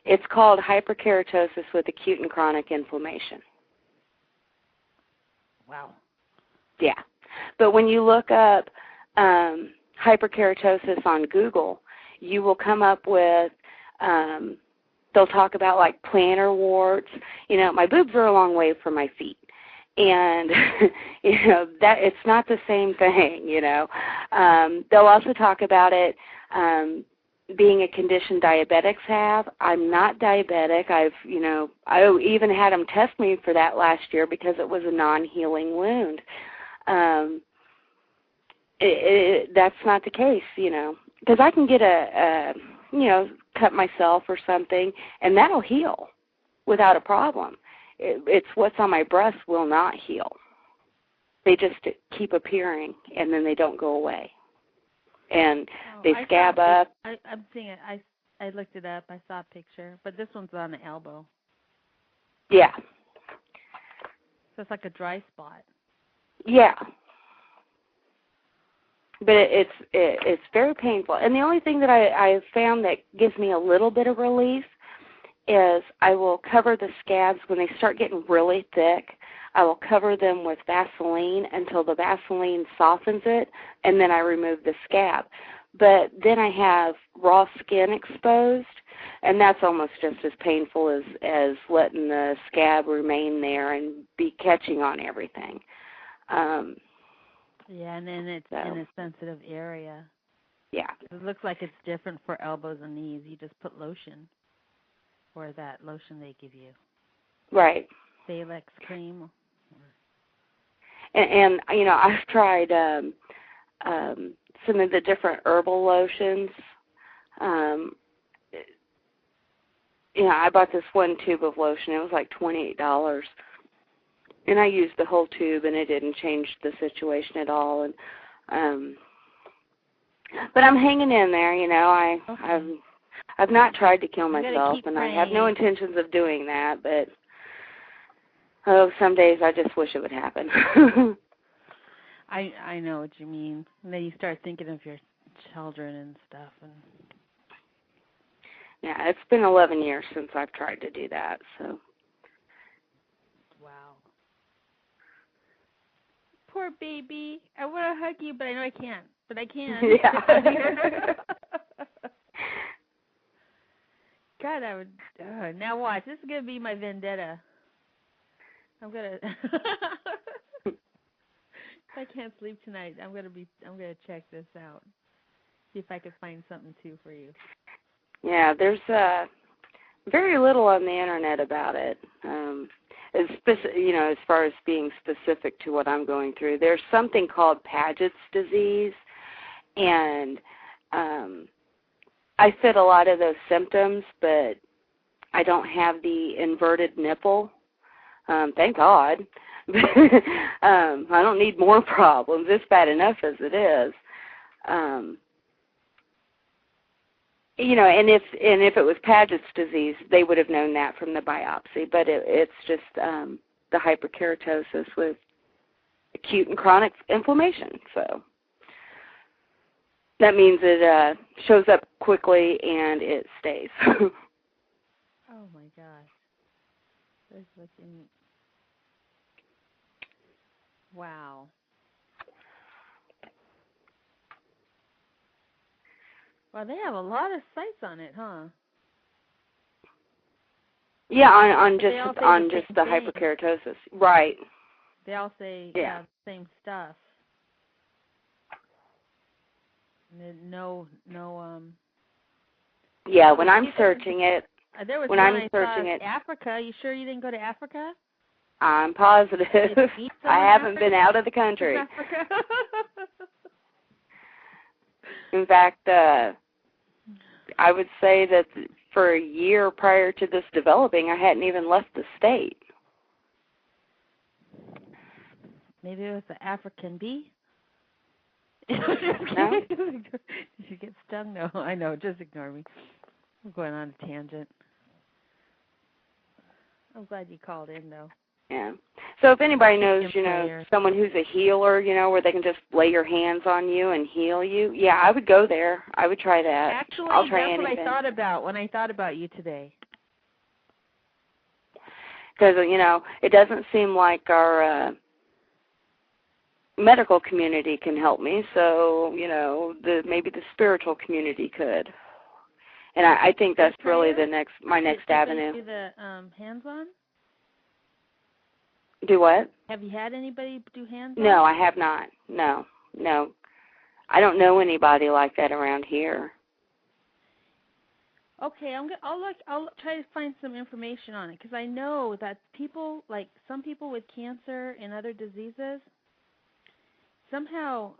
It's called hyperkeratosis with acute and chronic inflammation. Wow. Yeah. But when you look up hyperkeratosis on Google, you will come up with, they'll talk about like plantar warts. My boobs are a long way from my feet. And, that it's not the same thing, They'll also talk about it being a condition diabetics have. I'm not diabetic. I even had them test me for that last year because it was a non-healing wound. That's not the case, because I can get cut myself or something, and that'll heal without a problem. it's what's on my breast will not heal. They just keep appearing, and then they don't go away. And they scab up. I'm seeing it. I looked it up. I saw a picture. But this one's on the elbow. Yeah. So it's like a dry spot. Yeah. But it's very painful. And the only thing that I found that gives me a little bit of relief is I will cover the scabs when they start getting really thick. I will cover them with Vaseline until the Vaseline softens it, and then I remove the scab. But then I have raw skin exposed, and that's almost just as painful as letting the scab remain there and be catching on everything. Yeah, and then it's in a sensitive area. Yeah. It looks like it's different for elbows and knees. You just put lotion, or that lotion they give you. Right. Salix cream. And you know, I've tried some of the different herbal lotions. You know, I bought this one tube of lotion. It was like $28. And I used the whole tube, and it didn't change the situation at all. And but I'm hanging in there, you know. I've not tried to kill myself, and I have no intentions of doing that. But some days I just wish it would happen. I know what you mean. And then you start thinking of your children and stuff. And yeah, it's been 11 years since I've tried to do that. So. Wow. Poor baby. I want to hug you, but I know I can't. But I can. Yeah. God, I would. Now watch. This is gonna be my vendetta. I'm gonna. If I can't sleep tonight, I'm gonna check this out. See if I can find something too for you. Yeah, there's very little on the internet about it. You know, as far as being specific to what I'm going through, there's something called Paget's disease, and I fit a lot of those symptoms, but I don't have the inverted nipple. Thank God. I don't need more problems. It's bad enough as it is. You know, and if it was Paget's disease, they would have known that from the biopsy. But it's just the hyperkeratosis with acute and chronic inflammation. So that means it shows up quickly and it stays. Oh my gosh! There's looking. Wow. Well, they have a lot of sites on it, huh? Yeah, on just the hyperkeratosis, right? They all say the same stuff. No. Yeah, when I'm searching it. There was when I'm searching it. Africa. You sure you didn't go to Africa? I'm positive. I haven't been out of the country. In fact, I would say that for a year prior to this developing, I hadn't even left the state. Maybe it was the African bee? No? Did you get stung? No, I know. Just ignore me. I'm going on a tangent. I'm glad you called in, though. Yeah. So if anybody knows, you know, someone who's a healer, you know, where they can just lay your hands on you and heal you, yeah, I would go there. I would try that. Actually, I'll try that's anything. what I thought about when I thought about you today. Because, you know, it doesn't seem like our medical community can help me, so, you know, maybe the spiritual community could. And I think that's really my next avenue. Did they do the hands-on? Do what? Have you had anybody do hands-on? No, I have not. No. I don't know anybody like that around here. Okay, I'll try to find some information on it because I know that people, like some people with cancer and other diseases, somehow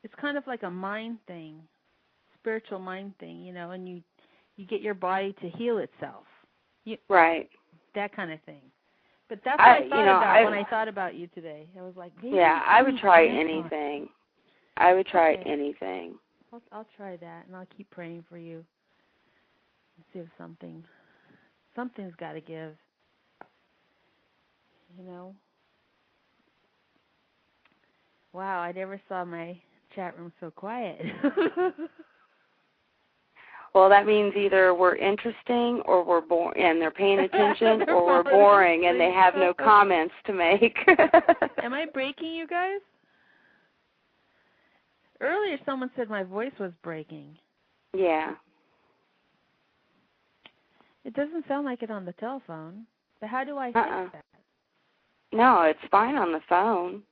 it's kind of like a mind thing, spiritual mind thing, you know, and you get your body to heal itself. Right. That kind of thing. But that's what I thought about when I thought about you today. I was like, maybe I would try Anton. anything. I would try anything. I'll try that, and I'll keep praying for you. And see if something's got to give. You know. Wow, I never saw my chat room so quiet. Well, that means either we're interesting or we're boring, and they're paying attention, or we're boring and they have no comments to make. Am I breaking you guys? Earlier someone said my voice was breaking. Yeah. It doesn't sound like it on the telephone. But how do I fix that? No, it's fine on the phone.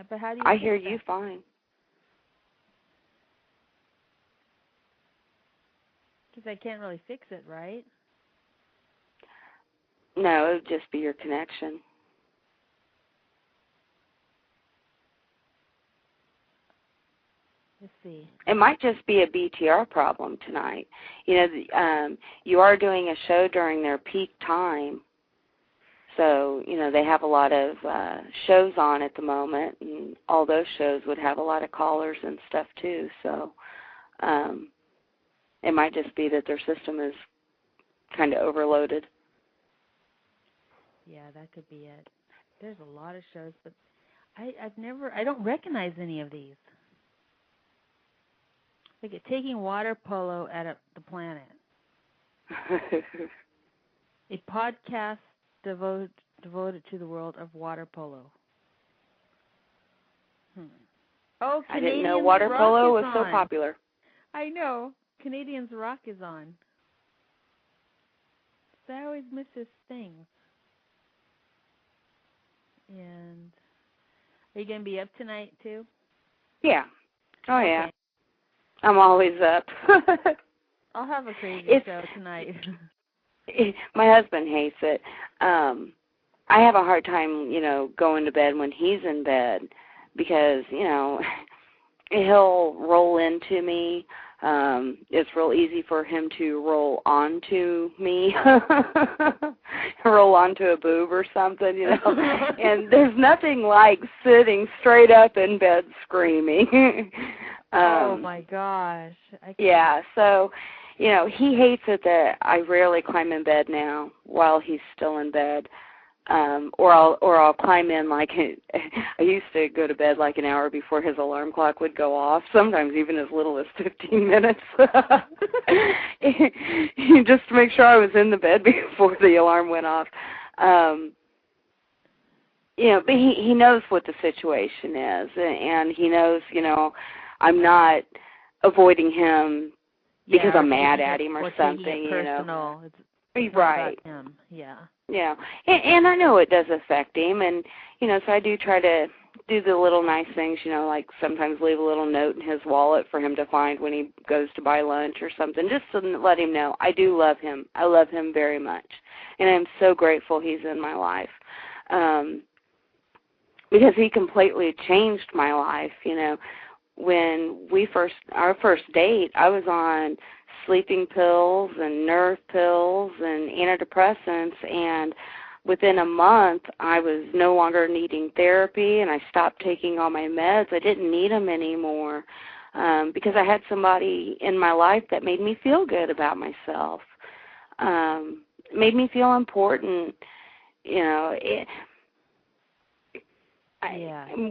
But how do you I fix hear that? you fine. Because I can't really fix it, right? No, it would just be your connection. Let's see. It might just be a BTR problem tonight. You know, you are doing a show during their peak time. So, you know, they have a lot of shows on at the moment, and all those shows would have a lot of callers and stuff too. So it might just be that their system is kind of overloaded. Yeah, that could be it. There's a lot of shows, but I don't recognize any of these. Like taking water polo at the planet. A podcast devoted to the world of water polo. Oh, I didn't know water polo was so popular. I know. Canadians Rock is on. So I always miss his things. And are you going to be up tonight too? Yeah. Oh, okay. Yeah. I'm always up. I'll have a crazy show tonight. My husband hates it. I have a hard time, you know, going to bed when he's in bed because, you know, he'll roll into me. It's real easy for him to roll onto me, roll onto a boob or something, you know. And there's nothing like sitting straight up in bed screaming. Oh, my gosh. Yeah, so, you know, he hates it that I rarely climb in bed now while he's still in bed. Or I'll climb in like I used to go to bed like an hour before his alarm clock would go off, sometimes even as little as 15 minutes, just to make sure I was in the bed before the alarm went off. You know, but he knows what the situation is, and he knows, you know, I'm not avoiding him because I'm mad at him or something, you know. It's right. About him. Yeah. Yeah, and I know it does affect him, and, you know, so I do try to do the little nice things, you know, like sometimes leave a little note in his wallet for him to find when he goes to buy lunch or something, just to let him know I do love him. I love him very much, and I'm so grateful he's in my life. Because he completely changed my life, you know. When our first date, I was on sleeping pills and nerve pills and antidepressants, and within a month I was no longer needing therapy, and I stopped taking all my meds. I didn't need them anymore because I had somebody in my life that made me feel good about myself, made me feel important, you know.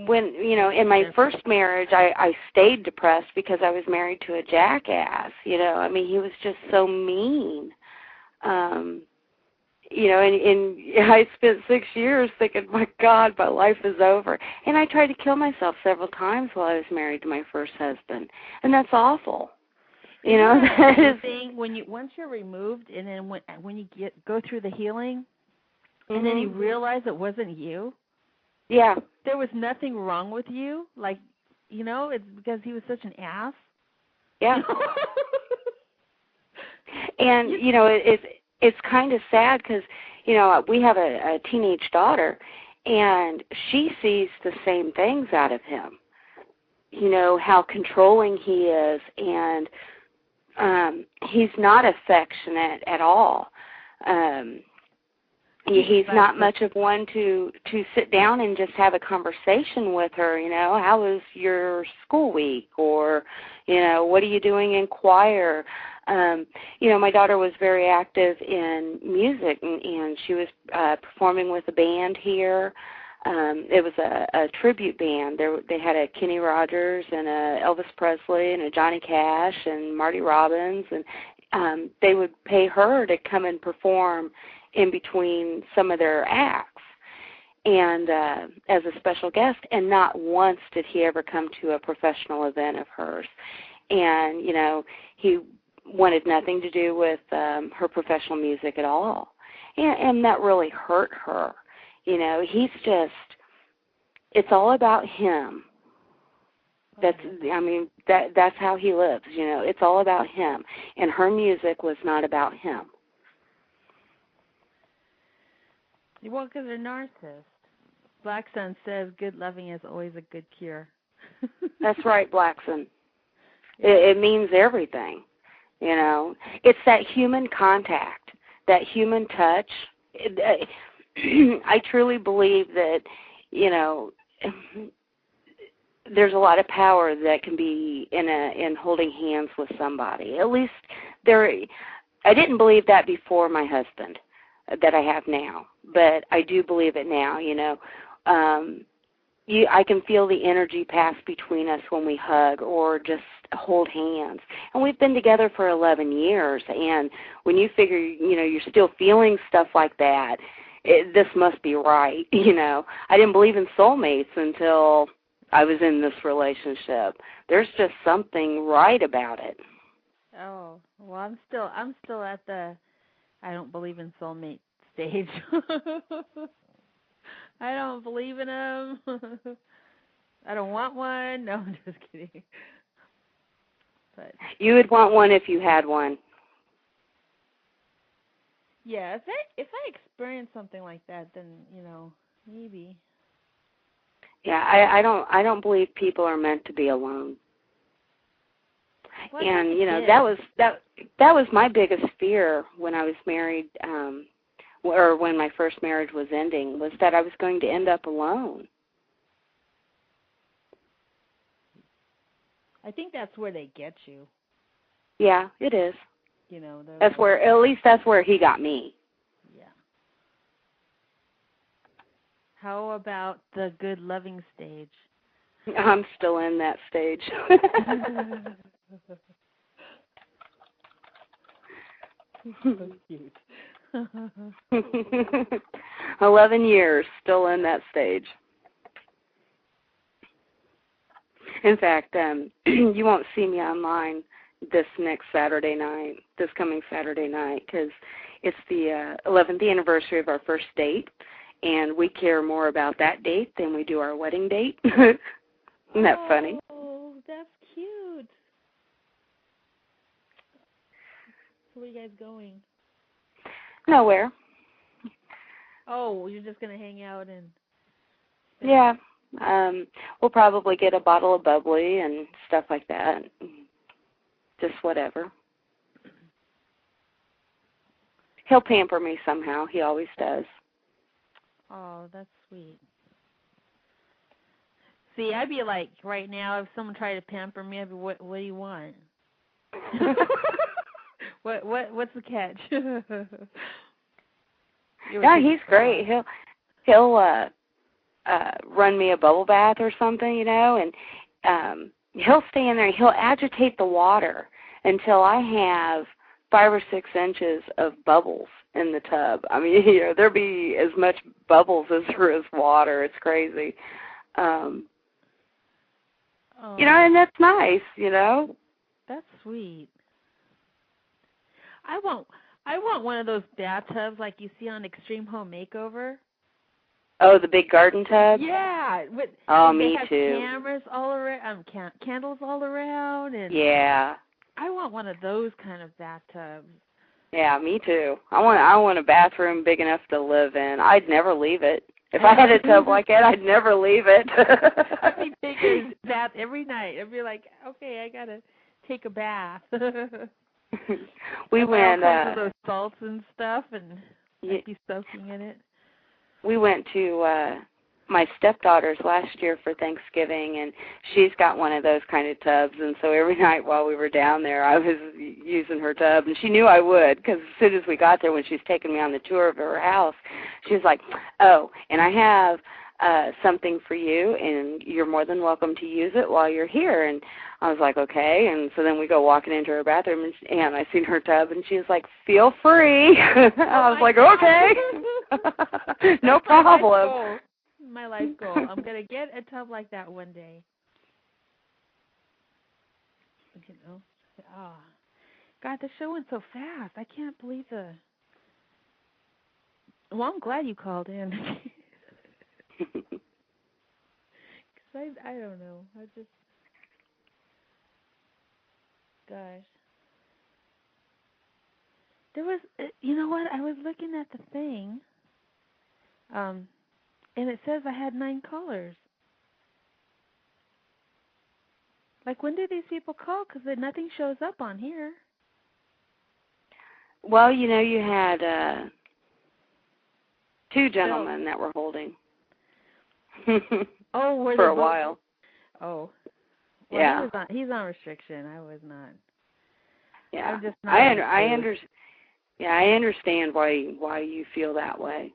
When, you know, in my first marriage, I stayed depressed because I was married to a jackass, you know. I mean, he was just so mean. You know, and I spent 6 years thinking, my God, my life is over. And I tried to kill myself several times while I was married to my first husband. And that's awful. You know, that is once you're removed, and then when you go through the healing, and then you realize it wasn't you. Yeah. There was nothing wrong with you. Like, you know, it's because he was such an ass. Yeah. And, you know, it's kind of sad because, you know, we have a teenage daughter, and she sees the same things out of him. You know, how controlling he is, and he's not affectionate at all. he's not much of one to sit down and just have a conversation with her, how was your school week, or, what are you doing in choir? My daughter was very active in music, and she was performing with a band here. It was a tribute band. They had a Kenny Rogers and a Elvis Presley and a Johnny Cash and Marty Robbins, and they would pay her to come and perform in between some of their acts, and as a special guest. And not once did he ever come to a professional event of hers. And he wanted nothing to do with her professional music at all, and that really hurt her. He's just, it's all about him. That's how he lives. It's all about him, and her music was not about him. Well, because they're narcissists. Black Sun says good loving is always a good cure. That's right, Blackson. It means everything. It's that human contact, that human touch. I truly believe that, there's a lot of power that can be in holding hands with somebody. At least I didn't believe that before my husband that I have now, but I do believe it now. I can feel the energy pass between us when we hug or just hold hands. And we've been together for 11 years, and when you figure, you're still feeling stuff like that, this must be right. I didn't believe in soulmates until I was in this relationship. There's just something right about it. Oh, well, I'm still at the I don't believe in soulmate stage. I don't believe in them. I don't want one. No, I'm just kidding. But you would want one if you had one. Yeah, if I experience something like that, then maybe. Yeah, I don't believe people are meant to be alone. Well, and that was my biggest fear when I was married, or when my first marriage was ending, was that I was going to end up alone. I think that's where they get you. Yeah, it is. That's at least that's where he got me. Yeah. How about the good loving stage? I'm still in that stage. So cute. 11 years, still in that stage. In fact, you won't see me online this coming Saturday night, because it's the 11th anniversary of our first date, and we care more about that date than we do our wedding date. Isn't that funny? Oh, that's cute. So where are you guys going? Nowhere. Oh, you're just going to hang out and... Yeah. We'll probably get a bottle of bubbly and stuff like that. Just whatever. He'll pamper me somehow. He always does. Oh, that's sweet. See, I'd be like, right now, if someone tried to pamper me, I'd be, what do you want? What's the catch? Yeah, he's great. He'll run me a bubble bath or something, and he'll stand there and he'll agitate the water until I have 5 or 6 inches of bubbles in the tub. I mean, there'll be as much bubbles as there is water. It's crazy. And that's nice, That's sweet. I want one of those bathtubs like you see on Extreme Home Makeover. Oh, the big garden tub? Yeah. Me too. They have cameras all around, candles all around, and yeah. I want one of those kind of bathtubs. Yeah, me too. I want a bathroom big enough to live in. I'd never leave it. If I had a tub like that, I'd never leave it. I'd be taking a bath every night. I'd be like, okay, I gotta take a bath. We went all those salts and stuff, and I'd be soaking in it. We went to my stepdaughter's last year for Thanksgiving, and she's got one of those kind of tubs, and so every night while we were down there, I was using her tub, and she knew I would, because as soon as we got there, when she was taking me on the tour of her house, she was like, oh, and I have something for you, and you're more than welcome to use it while you're here. And I was like, okay. And so then we go walking into her bathroom, and I seen her tub, and she was like, feel free. I was like, okay. No problem. My life goal. I'm going to get a tub like that one day. You know? Oh. God, the show went so fast. I can't believe the... Well, I'm glad you called in. I don't know. I just, gosh. There was, you know what? I was looking at the thing, and it says I had 9 callers. Like, when do these people call? Because nothing shows up on here. Well, you know, you had 2 gentlemen that were holding. Oh, were for they a while. Oh. Well, yeah. He's on restriction. I was not. Yeah. I'm just not. I understand why you feel that way.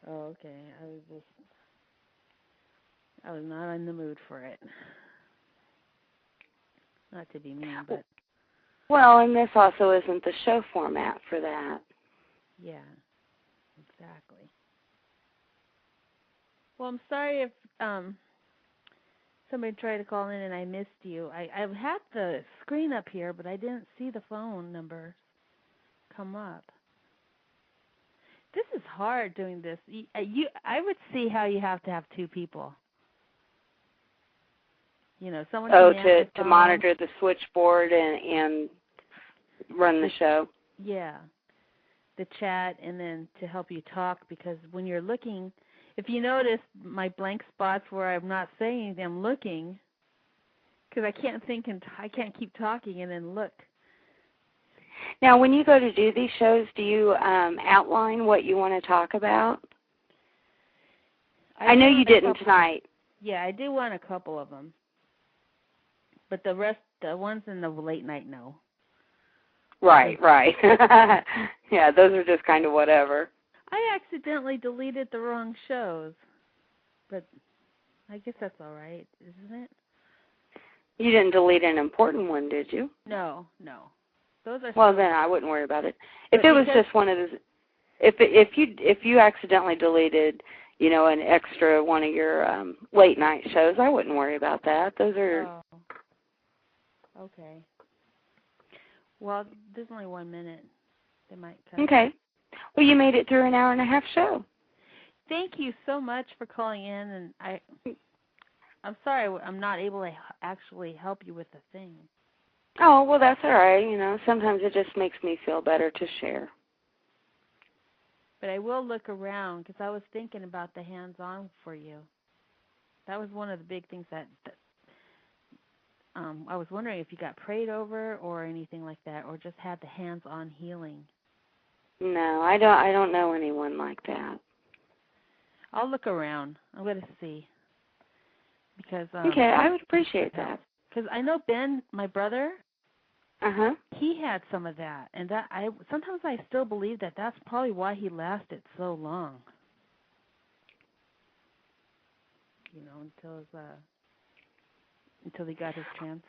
Oh, okay. I was not in the mood for it. Not to be mean, but. Well, and this also isn't the show format for that. Yeah. Exactly. Well, I'm sorry if somebody tried to call in and I missed you. I had the screen up here, but I didn't see the phone number come up. This is hard doing this. I would see how you have to have 2 people. You know, someone to monitor the switchboard and run the show. Yeah, the chat, and then to help you talk, because when you're looking, if you notice my blank spots where I'm not saying anything, I'm looking, because I can't think and I can't keep talking and then look. Now, when you go to do these shows, do you outline what you want to talk about? I know you didn't tonight. Yeah, I did want a couple of them. But the rest, the ones in the late night, no. Right. Yeah, those are just kind of whatever. I accidentally deleted the wrong shows. But I guess that's all right, isn't it? You didn't delete an important one, did you? No. Those are. Well, then I wouldn't worry about it. If it was just one of those, if you accidentally deleted, you know, an extra one of your late night shows, I wouldn't worry about that. Those are. Oh. Okay. Well, there's only 1 minute. They might cut. Okay. Well, you made it through an hour and a half show. Thank you so much for calling in, and I'm sorry I'm not able to actually help you with the thing. Oh, well, that's all right. You know, sometimes it just makes me feel better to share. But I will look around, because I was thinking about the hands-on for you. That was one of the big things that I was wondering if you got prayed over or anything like that, or just had the hands-on healing. No, I don't know anyone like that. I'll look around. I'm going to see. Because okay, I would appreciate that. Because I know Ben, my brother, he had some of that, and that sometimes I still believe that that's probably why he lasted so long. You know, until he got his transfer.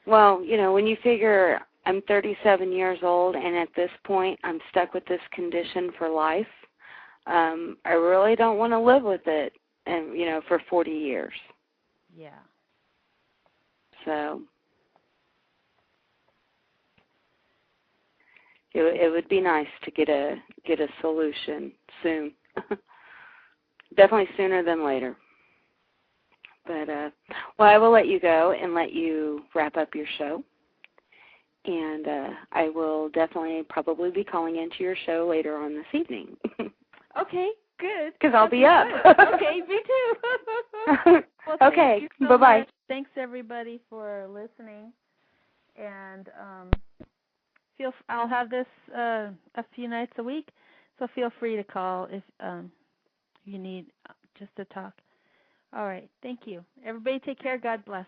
Well, you know, when you figure I'm 37 years old, and at this point I'm stuck with this condition for life, I really don't want to live with it, and you know, for 40 years. Yeah. So it would be nice to get a solution soon. Definitely sooner than later. But well, I will let you go and let you wrap up your show. And I will definitely probably be calling into your show later on this evening. Okay, good. Because I'll be up. Okay, me too. Well, okay, bye-bye. Much. Thanks, everybody, for listening. And I'll have this a few nights a week. So feel free to call if you need just to talk. All right. Thank you. Everybody take care. God bless.